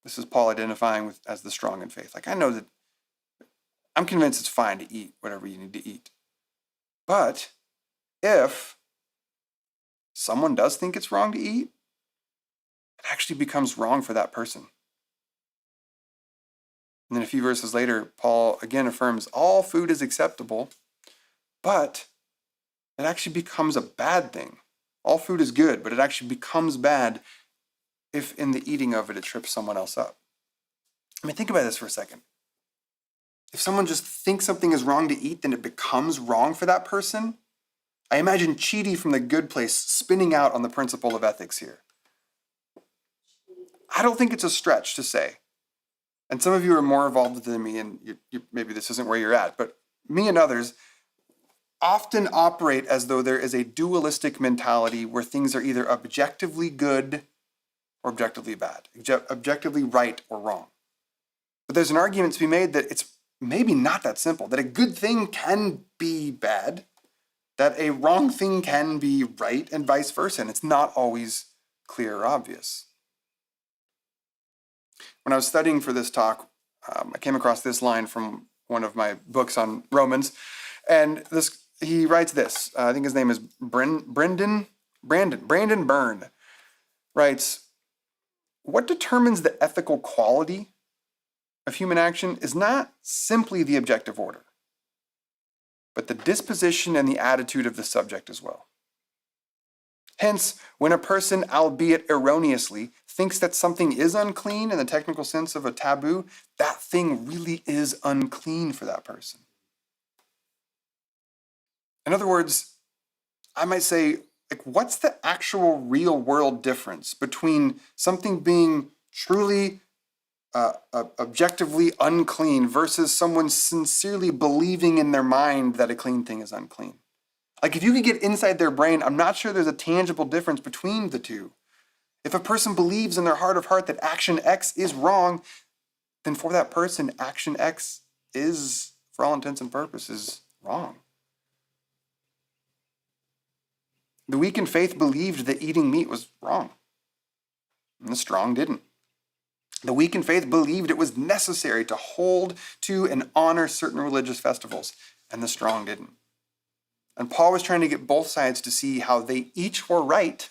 This is Paul identifying as the strong in faith. Like, I know that I'm convinced it's fine to eat whatever you need to eat. But if someone does think it's wrong to eat, it actually becomes wrong for that person. And then a few verses later, Paul again affirms all food is acceptable, but it actually becomes a bad thing. All food is good, but it actually becomes bad if in the eating of it, it trips someone else up. I mean, think about this for a second. If someone just thinks something is wrong to eat, then it becomes wrong for that person. I imagine Chidi from The Good Place spinning out on the principle of ethics here. I don't think it's a stretch to say, and some of you are more involved than me, and maybe this isn't where you're at, but me and others often operate as though there is a dualistic mentality where things are either objectively good or objectively bad, objectively right or wrong. But there's an argument to be made that it's maybe not that simple, that a good thing can be bad, that a wrong thing can be right, and vice versa, and it's not always clear or obvious. When I was studying for this talk, I came across this line from one of my books on Romans, and he writes this. I think his name is Brandon Byrne, writes, what determines the ethical quality of human action is not simply the objective order, but the disposition and the attitude of the subject as well. Hence, when a person, albeit erroneously, thinks that something is unclean in the technical sense of a taboo, that thing really is unclean for that person. In other words, I might say, what's the actual real world difference between something being truly objectively unclean versus someone sincerely believing in their mind that a clean thing is unclean? Like, if you could get inside their brain, I'm not sure there's a tangible difference between the two. If a person believes in their heart of heart that action X is wrong, then for that person, action X is, for all intents and purposes, wrong. The weak in faith believed that eating meat was wrong, and the strong didn't. The weak in faith believed it was necessary to hold to and honor certain religious festivals, and the strong didn't. And Paul was trying to get both sides to see how they each were right,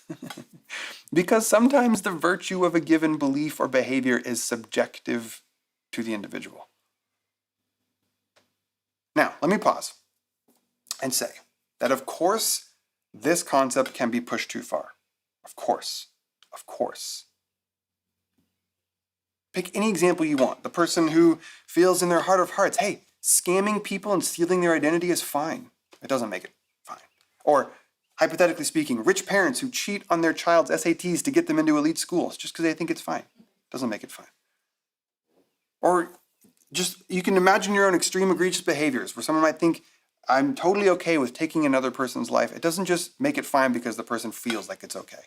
because sometimes the virtue of a given belief or behavior is subjective to the individual. Now, let me pause and say that, of course, this concept can be pushed too far. Of course. Of course. Pick any example you want. The person who feels in their heart of hearts, hey, scamming people and stealing their identity is fine. It doesn't make it fine. Or, hypothetically speaking, rich parents who cheat on their child's SATs to get them into elite schools just because they think it's fine. Doesn't make it fine. Or just, you can imagine your own extreme egregious behaviors where someone might think, I'm totally okay with taking another person's life. It doesn't just make it fine because the person feels like it's okay.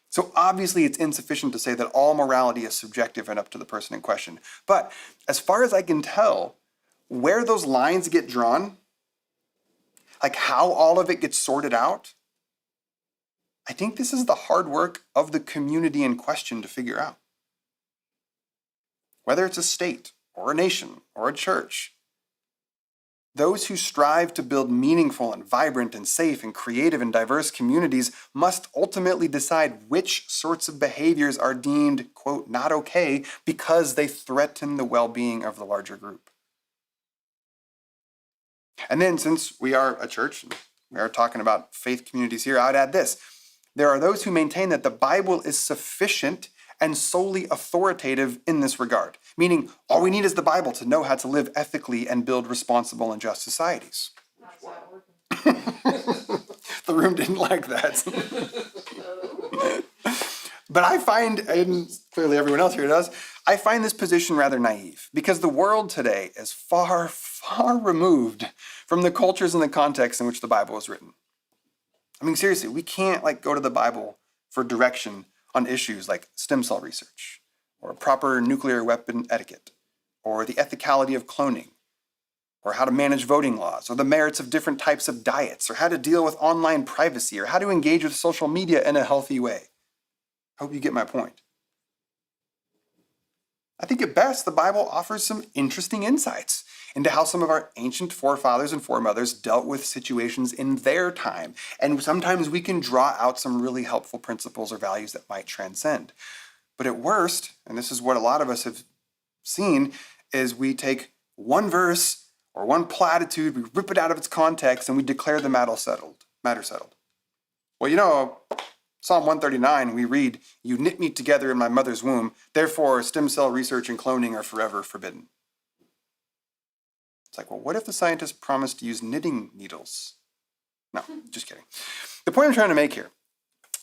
So obviously it's insufficient to say that all morality is subjective and up to the person in question. But as far as I can tell, where those lines get drawn, like how all of it gets sorted out, I think this is the hard work of the community in question to figure out. Whether it's a state or a nation or a church, those who strive to build meaningful and vibrant and safe and creative and diverse communities must ultimately decide which sorts of behaviors are deemed, quote, not okay because they threaten the well-being of the larger group. And then since we are a church, we are talking about faith communities here, I'd add this. There are those who maintain that the Bible is sufficient and solely authoritative in this regard, meaning all we need is the Bible to know how to live ethically and build responsible and just societies. The room didn't like that. But I find, and clearly everyone else here does, I find this position rather naive because the world today is far, far removed from the cultures and the context in which the Bible was written. I mean, seriously, we can't go to the Bible for direction on issues like stem cell research, or proper nuclear weapon etiquette, or the ethicality of cloning, or how to manage voting laws, or the merits of different types of diets, or how to deal with online privacy, or how to engage with social media in a healthy way. I hope you get my point. I think at best, the Bible offers some interesting insights into how some of our ancient forefathers and foremothers dealt with situations in their time. And sometimes we can draw out some really helpful principles or values that might transcend. But at worst, and this is what a lot of us have seen, is we take one verse or one platitude, we rip it out of its context, and we declare the matter settled. Well, Psalm 139, we read, "You knit me together in my mother's womb, therefore stem cell research and cloning are forever forbidden." It's like, well, what if the scientists promised to use knitting needles? No, just kidding. The point I'm trying to make here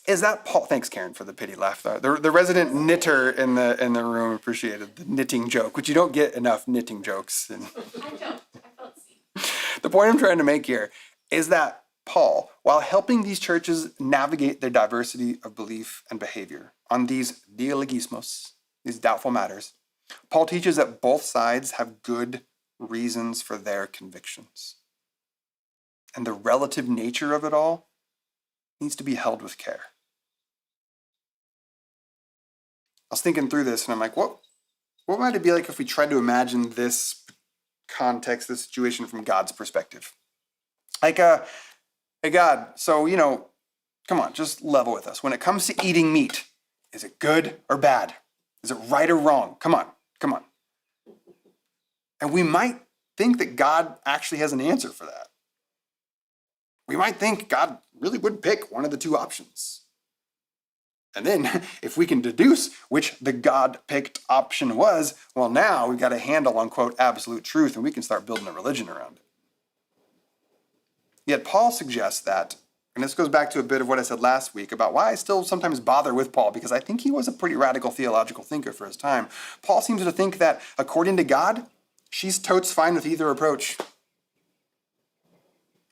is that Paul, thanks Karen for the pity laugh. The resident knitter in the room appreciated the knitting joke, which you don't get enough knitting jokes. I don't, I felt seen. The point I'm trying to make here is that Paul, while helping these churches navigate their diversity of belief and behavior on these dialogismos, these doubtful matters, Paul teaches that both sides have good reasons for their convictions. And the relative nature of it all needs to be held with care. I was thinking through this and I'm like, what might it be like if we tried to imagine this context, this situation from God's perspective? Like, hey God, so, come on, just level with us. When it comes to eating meat, is it good or bad? Is it right or wrong? Come on. And we might think that God actually has an answer for that. We might think God really would pick one of the two options. And then if we can deduce which the God-picked option was, well, now we've got a handle on, quote, absolute truth, and we can start building a religion around it. Yet Paul suggests that, and this goes back to a bit of what I said last week about why I still sometimes bother with Paul, because I think he was a pretty radical theological thinker for his time. Paul seems to think that, according to God, she's totes fine with either approach.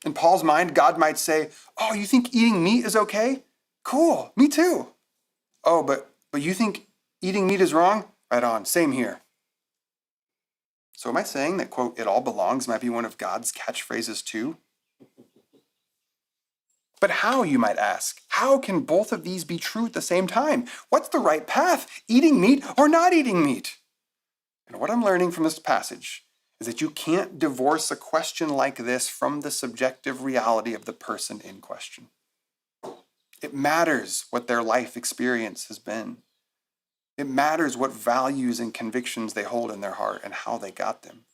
In Paul's mind, God might say, oh, you think eating meat is okay? Cool, me too. Oh, but you think eating meat is wrong? Right on, same here. So am I saying that, quote, it all belongs might be one of God's catchphrases too? But how, you might ask? How can both of these be true at the same time? What's the right path? Eating meat or not eating meat? And what I'm learning from this passage is that you can't divorce a question like this from the subjective reality of the person in question. It matters what their life experience has been. It matters what values and convictions they hold in their heart and how they got them.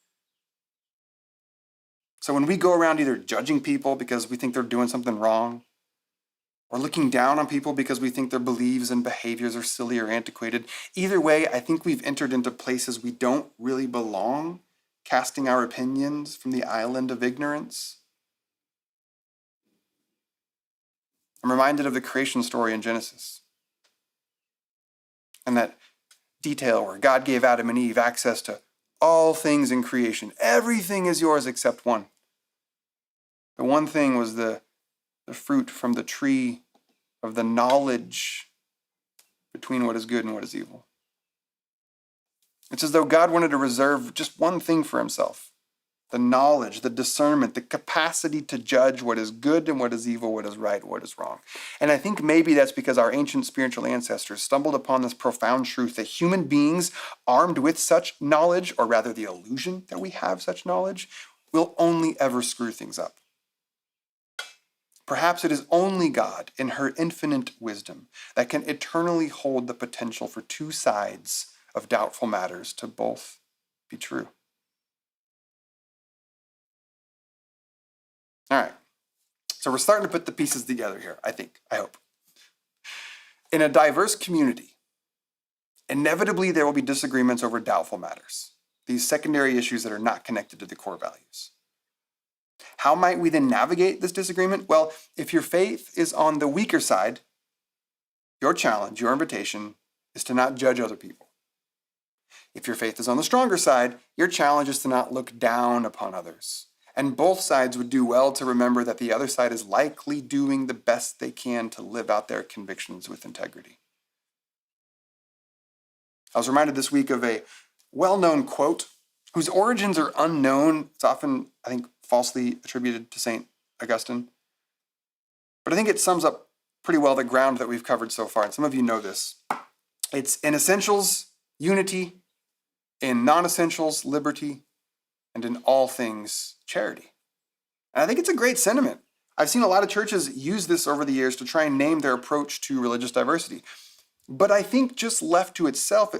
So when we go around either judging people because we think they're doing something wrong, or looking down on people because we think their beliefs and behaviors are silly or antiquated. Either way, I think we've entered into places we don't really belong, casting our opinions from the island of ignorance. I'm reminded of the creation story in Genesis, and that detail where God gave Adam and Eve access to all things in creation. Everything is yours except one. The one thing was the fruit from the tree of the knowledge between what is good and what is evil. It's as though God wanted to reserve just one thing for himself: the knowledge, the discernment, the capacity to judge what is good and what is evil, what is right, what is wrong. And I think maybe that's because our ancient spiritual ancestors stumbled upon this profound truth that human beings armed with such knowledge, or rather the illusion that we have such knowledge, will only ever screw things up. Perhaps it is only God, in her infinite wisdom, that can eternally hold the potential for two sides of doubtful matters to both be true. All right, so we're starting to put the pieces together here, I hope. In a diverse community, inevitably there will be disagreements over doubtful matters, these secondary issues that are not connected to the core values. How might we then navigate this disagreement? Well, if your faith is on the weaker side, your challenge, your invitation, is to not judge other people. If your faith is on the stronger side, your challenge is to not look down upon others. And both sides would do well to remember that the other side is likely doing the best they can to live out their convictions with integrity. I was reminded this week of a well-known quote whose origins are unknown. It's often, I think, falsely attributed to St. Augustine. But I think it sums up pretty well the ground that we've covered so far. And some of you know this. It's in essentials, unity; in non-essentials, liberty; and in all things, charity. And I think it's a great sentiment. I've seen a lot of churches use this over the years to try and name their approach to religious diversity. But I think just left to itself,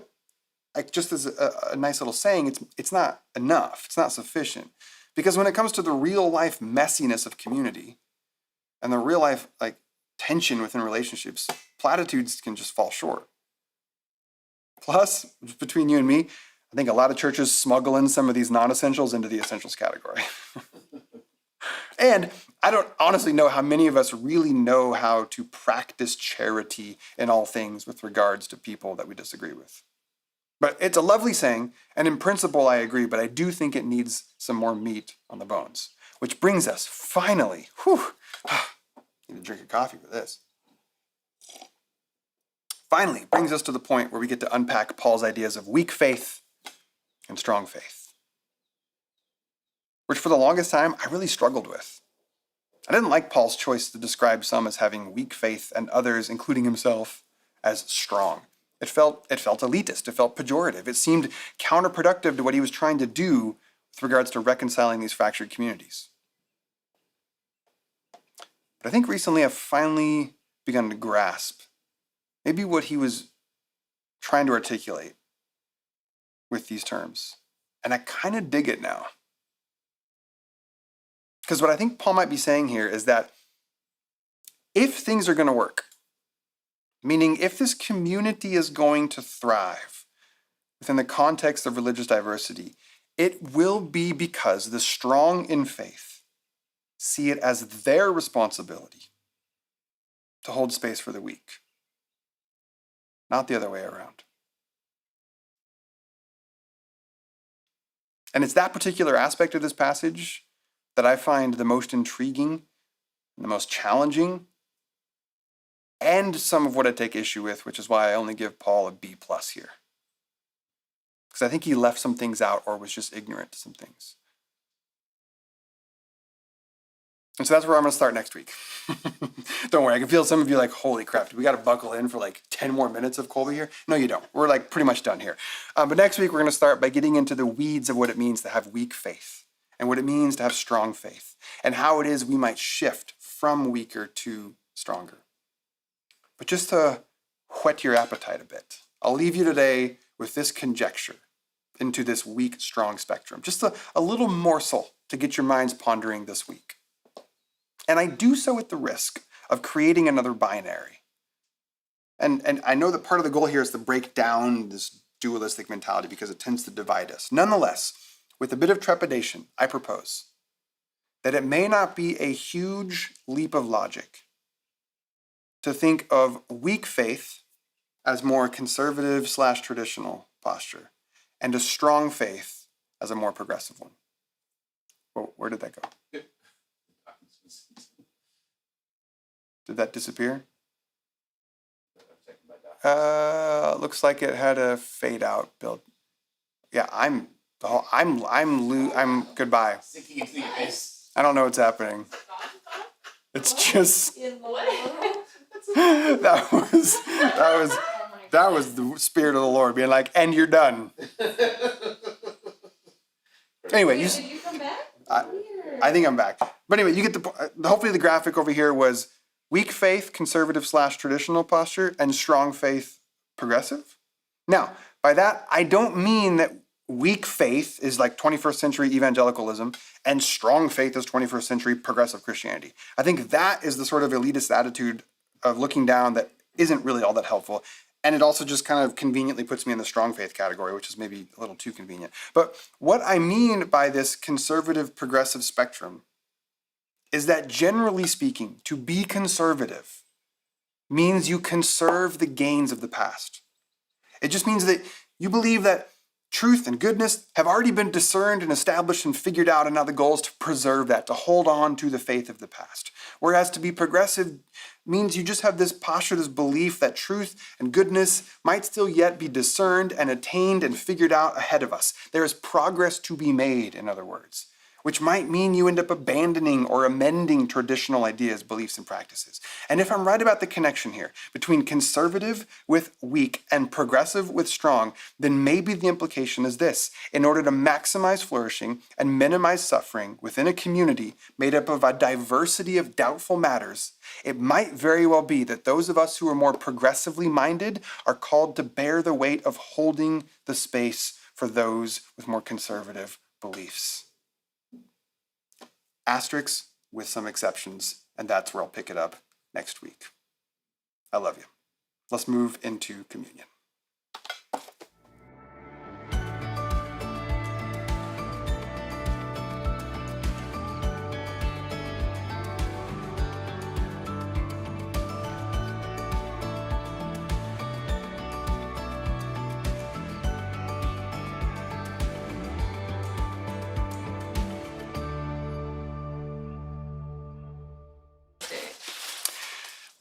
just as a nice little saying, it's not enough. It's not sufficient. Because when it comes to the real life messiness of community and the real life tension within relationships, platitudes can just fall short. Plus, between you and me, I think a lot of churches smuggle in some of these non-essentials into the essentials category. And I don't honestly know how many of us really know how to practice charity in all things with regards to people that we disagree with. But it's a lovely saying, and in principle I agree, but I do think it needs some more meat on the bones. Which brings us, finally, need to drink a coffee for this. Finally, brings us to the point where we get to unpack Paul's ideas of weak faith and strong faith, which for the longest time I really struggled with. I didn't like Paul's choice to describe some as having weak faith and others, including himself, as strong. It felt elitist, it felt pejorative, it seemed counterproductive to what he was trying to do with regards to reconciling these fractured communities. But I think recently I've finally begun to grasp maybe what he was trying to articulate with these terms. And I kind of dig it now. Because what I think Paul might be saying here is that if things are going to work, meaning if this community is going to thrive within the context of religious diversity, it will be because the strong in faith see it as their responsibility to hold space for the weak, not the other way around. And it's that particular aspect of this passage that I find the most intriguing, the most challenging, and some of what I take issue with, which is why I only give Paul a B+ here. Because I think he left some things out or was just ignorant to some things. And so that's where I'm going to start next week. Don't worry, I can feel some of you like, holy crap, do we got to buckle in for 10 more minutes of Colby here? No, you don't. We're pretty much done here. But next week, we're going to start by getting into the weeds of what it means to have weak faith and what it means to have strong faith and how it is we might shift from weaker to stronger. But just to whet your appetite a bit, I'll leave you today with this conjecture into this weak, strong spectrum. Just a little morsel to get your minds pondering this week. And I do so at the risk of creating another binary. And I know that part of the goal here is to break down this dualistic mentality because it tends to divide us. Nonetheless, with a bit of trepidation, I propose that it may not be a huge leap of logic to think of weak faith as more conservative / traditional posture, and a strong faith as a more progressive one. Well, where did that go? Did that disappear? Looks like it had a fade out build. Yeah, I'm goodbye. Sinking into the abyss. I don't know what's happening. It's just that was the spirit of the Lord being like, and you're done. Anyway, Did you come back? I think I'm back. But anyway, you get hopefully the graphic over here was weak faith, conservative / traditional posture, and strong faith, progressive. Now, by that, I don't mean that weak faith is like 21st century evangelicalism and strong faith is 21st century progressive Christianity. I think that is the sort of elitist attitude of looking down that isn't really all that helpful. And it also just kind of conveniently puts me in the strong faith category, which is maybe a little too convenient. But what I mean by this conservative progressive spectrum is that generally speaking, to be conservative means you conserve the gains of the past. It just means that you believe that truth and goodness have already been discerned and established and figured out, and now the goal is to preserve that, to hold on to the faith of the past. Whereas to be progressive means you just have this posture, this belief that truth and goodness might still yet be discerned and attained and figured out ahead of us. There is progress to be made, in other words, which might mean you end up abandoning or amending traditional ideas, beliefs, and practices. And if I'm right about the connection here between conservative with weak and progressive with strong, then maybe the implication is this: in order to maximize flourishing and minimize suffering within a community made up of a diversity of doubtful matters, it might very well be that those of us who are more progressively minded are called to bear the weight of holding the space for those with more conservative beliefs. Asterisks with some exceptions, and that's where I'll pick it up next week. I love you. Let's move into communion.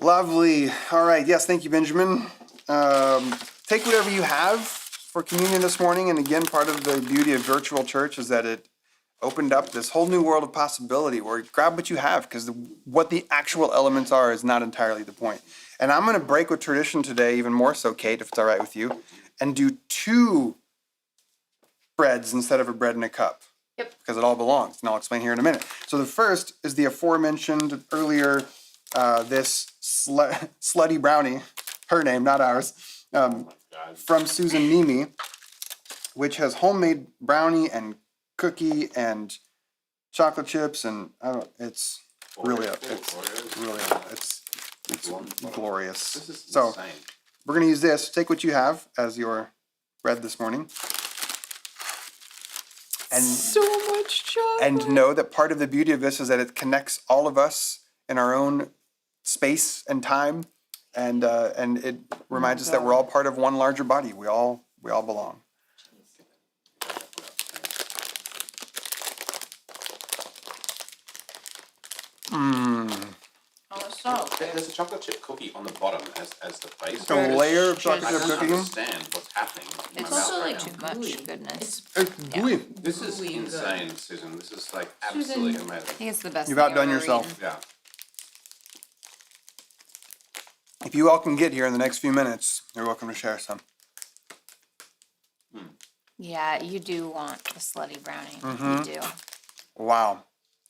Lovely. All right. Yes, thank you, Benjamin. Take whatever you have for communion this morning. And again, part of the beauty of virtual church is that it opened up this whole new world of possibility where grab what you have, because what the actual elements are is not entirely the point. And I'm going to break with tradition today, even more so, Kate, if it's all right with you, and do 2 breads instead of a bread and a cup. Yep. Because it all belongs. And I'll explain here in a minute. So the first is the aforementioned earlier this slutty brownie, her name, not ours, from Susan Nemi, which has homemade brownie and cookie and chocolate chips, and it's really glorious. So Insane. we're gonna use this. Take what you have as your bread this morning. And So much chocolate. And know that part of the beauty of this is that it connects all of us in our own space and time, and it reminds us that we're all part of one larger body. We all belong. There's a chocolate chip cookie on the bottom as the base. A layer of chocolate I chip don't cookie. understand what's happening. in It's my also mouth like right too now. much goodness. It's gooey. This is insane, Susan. This is like absolutely I amazing. think it's the best You've thing I've outdone ever yourself. eaten. Yeah. If you all can get here in the next few minutes, you're welcome to share some. Yeah, you do want the slutty brownie. Mm-hmm. You do. Wow.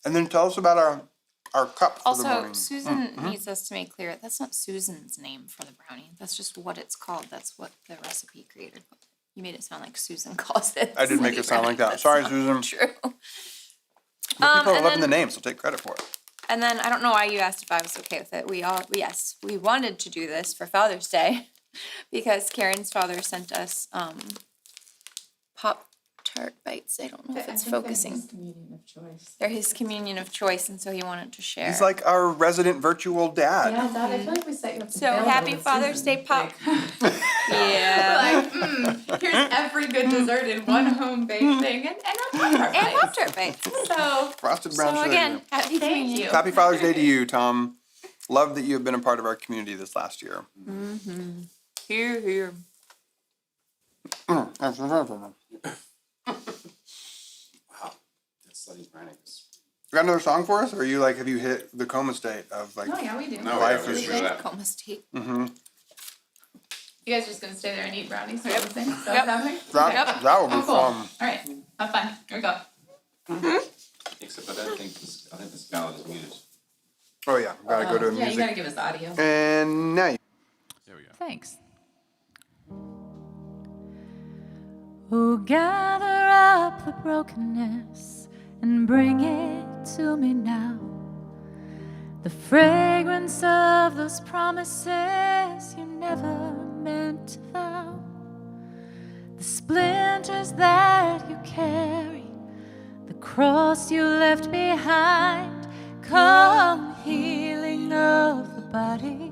And then tell us about our cup for the Also, morning. Susan needs us to make clear that's not Susan's name for the brownie. That's just what it's called. That's what the recipe creator called it. You made it sound like Susan calls it. I did make slutty it sound like brownie. that. Sorry, That's Susan. not true. But people are and loving the then- name, so take credit for it. And then I don't know why you asked if I was okay with it. Yes, we wanted to do this for Father's Day because Karen's father sent us Pop-Tart bites. I don't know if it's focusing. Communion of choice. They're his communion of choice, and so he wanted to share. He's like our resident virtual dad. Yeah, Dad, I feel like we set you up to So fail happy with Father's Susan. Day, Pop. Like, Yeah. here's every good dessert in one home baked thing, and a Pop-Tart And bites. Pop-Tart bites. So, Frosted brown So sugar. again, happy thank communion. you. Happy Father's Day to you, Tom. Love that you have been a part of our community this last year. Here, here. Wow, that study's running. You got another song for us, or are you like, have you hit the coma state of like? oh yeah, we do. No, Life we is gotta do that. Coma state. Mm-hmm. You guys just gonna stay there and eat brownies? Is that Yep. what I'm saying? Is that Yep. what's happening? That would be Oh, cool. fun. All right, have fun. Here we go. Except I don't think this, I think this ballad is muted. Oh yeah, we gotta go to Yeah, you music. gotta give us audio. And now you. There we go. Thanks. Oh, gather up the brokenness and bring it to me now. The fragrance of those promises you never meant to vow. The splinters that you carry, the cross you left behind. Come healing of the body,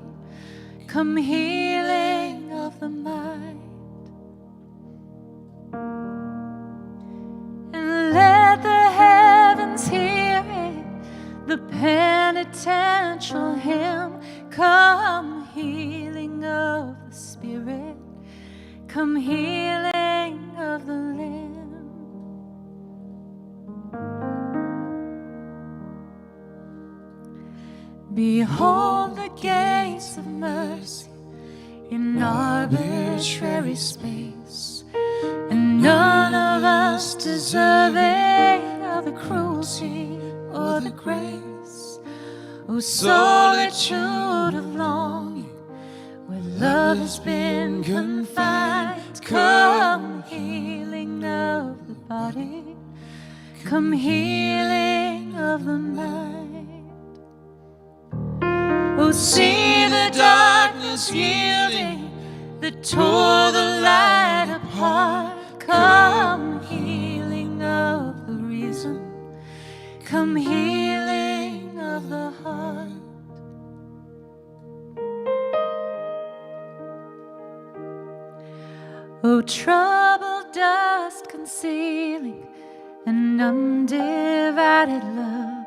come healing of the mind. And let the heavens hear it, the penitential hymn. Come healing of the spirit, come healing of the limb. Behold the gates of mercy in arbitrary space, and none of us deserving of the cruelty or the grace. Oh, solitude of longing, where love has been confined. Come healing of the body, come healing of the mind. Oh, see the darkness yielding that tore the light apart. Come healing of the reason, come healing of the heart. Oh, troubled dust concealing an undivided love,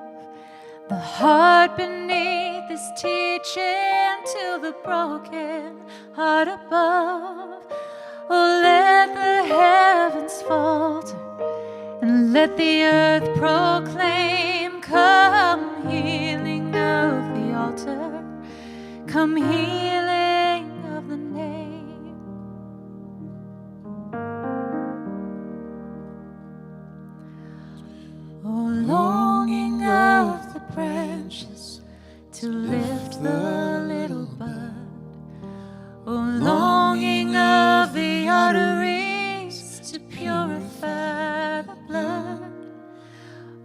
the heart beneath is teaching to the broken heart above. Oh, let the heavens falter and let the earth proclaim. Come healing of the altar, come healing of the name. Oh, longing of the branches to lift the little bud. Oh, longing of the arteries to purify the blood.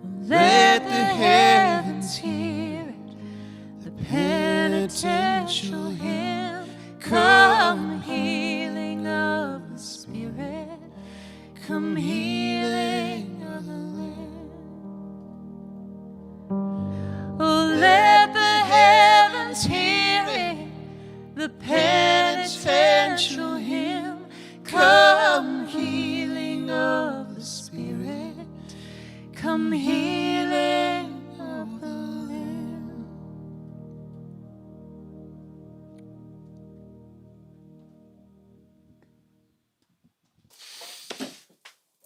Oh, let the heavens hear it, the penitential hymn. Come healing of the spirit, come healing of the limb. Oh, let the heavens hear it, the penitential hymn. Come healing of the spirit, come healing of the limb.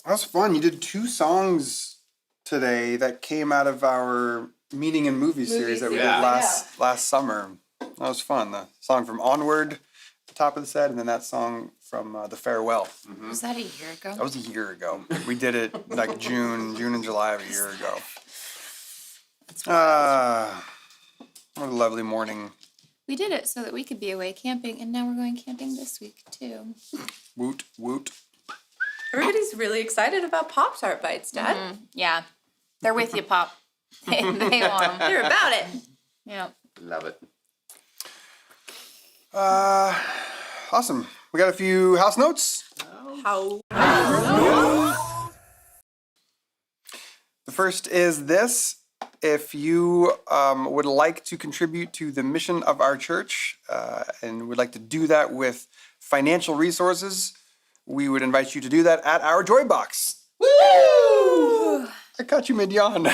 That was fun. You did 2 songs today that came out of our meeting and movie series that we did Yeah. last summer. That was fun. The song from Onward, the top of the set, and then that song from The Farewell. Was that a year ago? That was a year ago. We did it like June and July of a year ago. What a lovely morning. We did it so that we could be away camping, and now we're going camping this week too. Woot, woot. Everybody's really excited about Pop-Tart bites, Dad. Yeah, they're with you, Pop. They want them. They're about it. Yeah. Love it. Awesome. We got a few house notes. How? The first is this. If you would like to contribute to the mission of our church and would like to do that with financial resources, we would invite you to do that at our Joy Box. Woo! I caught you mid-yawn.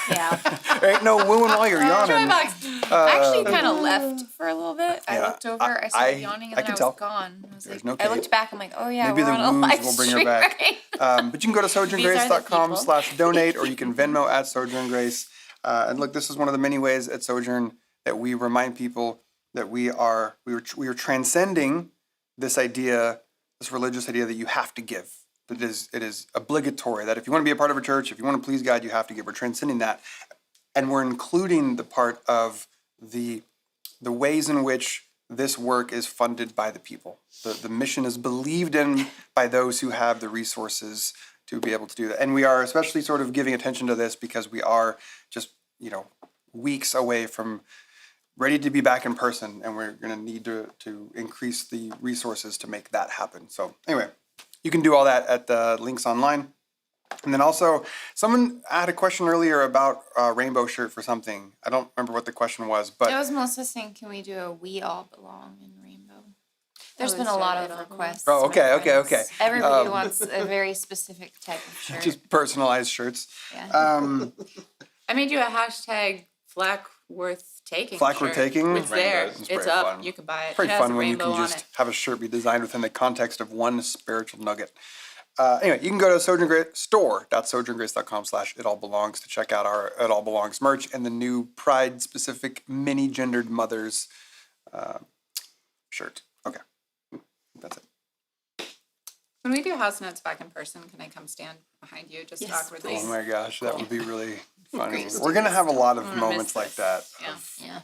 Yeah. There ain't no wooing while you're yawning. I actually kind of left for a little bit. I yeah, looked over, I I- started yawning, and I then can I was tell. gone. I was There's like, no I looked Kate. back, I'm like, oh yeah, Maybe we're the on a wounds live will bring her stream, back. right? But you can go to These are the sojourngrace.com/donate, or you can Venmo at Sojourn Grace. And look, this is one of the many ways at Sojourn that we remind people that we are transcending this idea, this religious idea that you have to give. That it is obligatory, that if you want to be a part of a church, if you want to please God, you have to give. We're transcending that. And we're including the part of the ways in which this work is funded by the people. The mission is believed in by those who have the resources to be able to do that. And we are especially sort of giving attention to this because we are just, weeks away from ready to be back in person, and we're going to need to increase the resources to make that happen. So anyway, you can do all that at the links online. And then also, someone had a question earlier about a rainbow shirt for something. I don't remember what the question was, but It was Melissa saying, can we do a We All Belong in Rainbow? There's Oh, been is a lot there of It All Belong? requests. Oh, my okay, okay, friends. okay. Everybody wants a very specific type of shirt. just personalized shirts. Yeah. I made you a hashtag Flack Worth Taking. Flack Worth shirt. Taking? It's there. It's It's pretty up. fun. You can buy it. Pretty it has fun a when you rainbow can on just it. have a shirt be designed within the context of one spiritual nugget. Anyway, you can go to store.sojourngrace.com/itallbelongs to check out our It All Belongs merch and the new Pride-specific mini-gendered mothers shirt. Okay, that's it. When we do house notes back in person, can I come stand behind you just Yes, awkwardly? Oh my gosh, that would be really funny. Great. We're gonna have a lot of I'm gonna moments miss like that. this. Yeah. Yeah.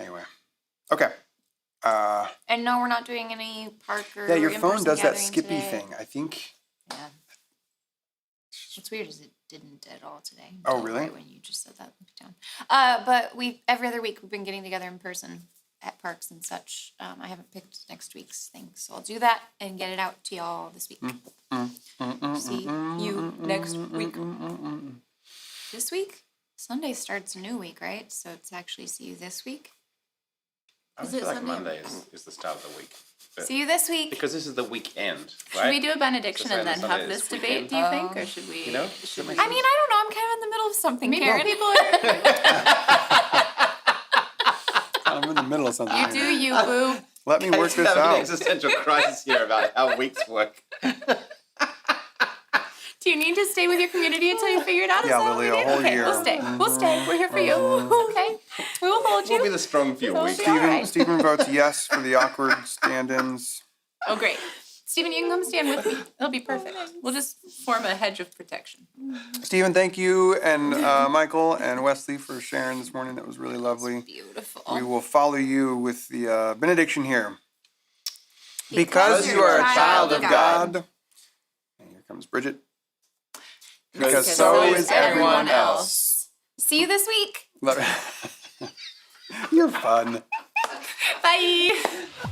Anyway, okay. And no, we're not doing any park or Yeah, your phone in-person does that gathering Skippy today. thing. I think. Yeah. What's weird is it didn't at all today. Oh, until really? Right when you just said that, look down. But every other week we've been getting together in person at parks and such. I haven't picked next week's thing, so I'll do that and get it out to y'all this week. See you next week. This week? Sunday starts a new week, right? So it's actually see you this week. I Is feel it like Sunday? Monday is the start of the week. But See you this week. because this is the weekend, Should right? we do a benediction So and then Sunday have is this debate, weekend. do you think? Or should we? You know? Should we? I mean, I don't know. I'm kind of in the middle of something, Maybe Karen. people are. I'm in the middle of something. You do you, boo. Let me work Kate's this having an out. existential crisis here about how weeks work. Do you need to stay with your community until you figure it out? Is Yeah, that what Lily, we a do? whole Okay, year. we'll stay. We'll stay. We're here for you. Okay. We will hold We'll be you. the strong few So weeks. be all right. Stephen votes yes for the awkward stand-ins. Oh, great. Stephen, you can come stand with me. It'll be perfect. We'll just form a hedge of protection. Stephen, thank you, and Michael and Wesley for sharing this morning. That was really lovely. Beautiful. We will follow you with the benediction here. Because you are a child of God. And here comes Bridget. Because so is everyone else. See you this week. You're fun. Bye.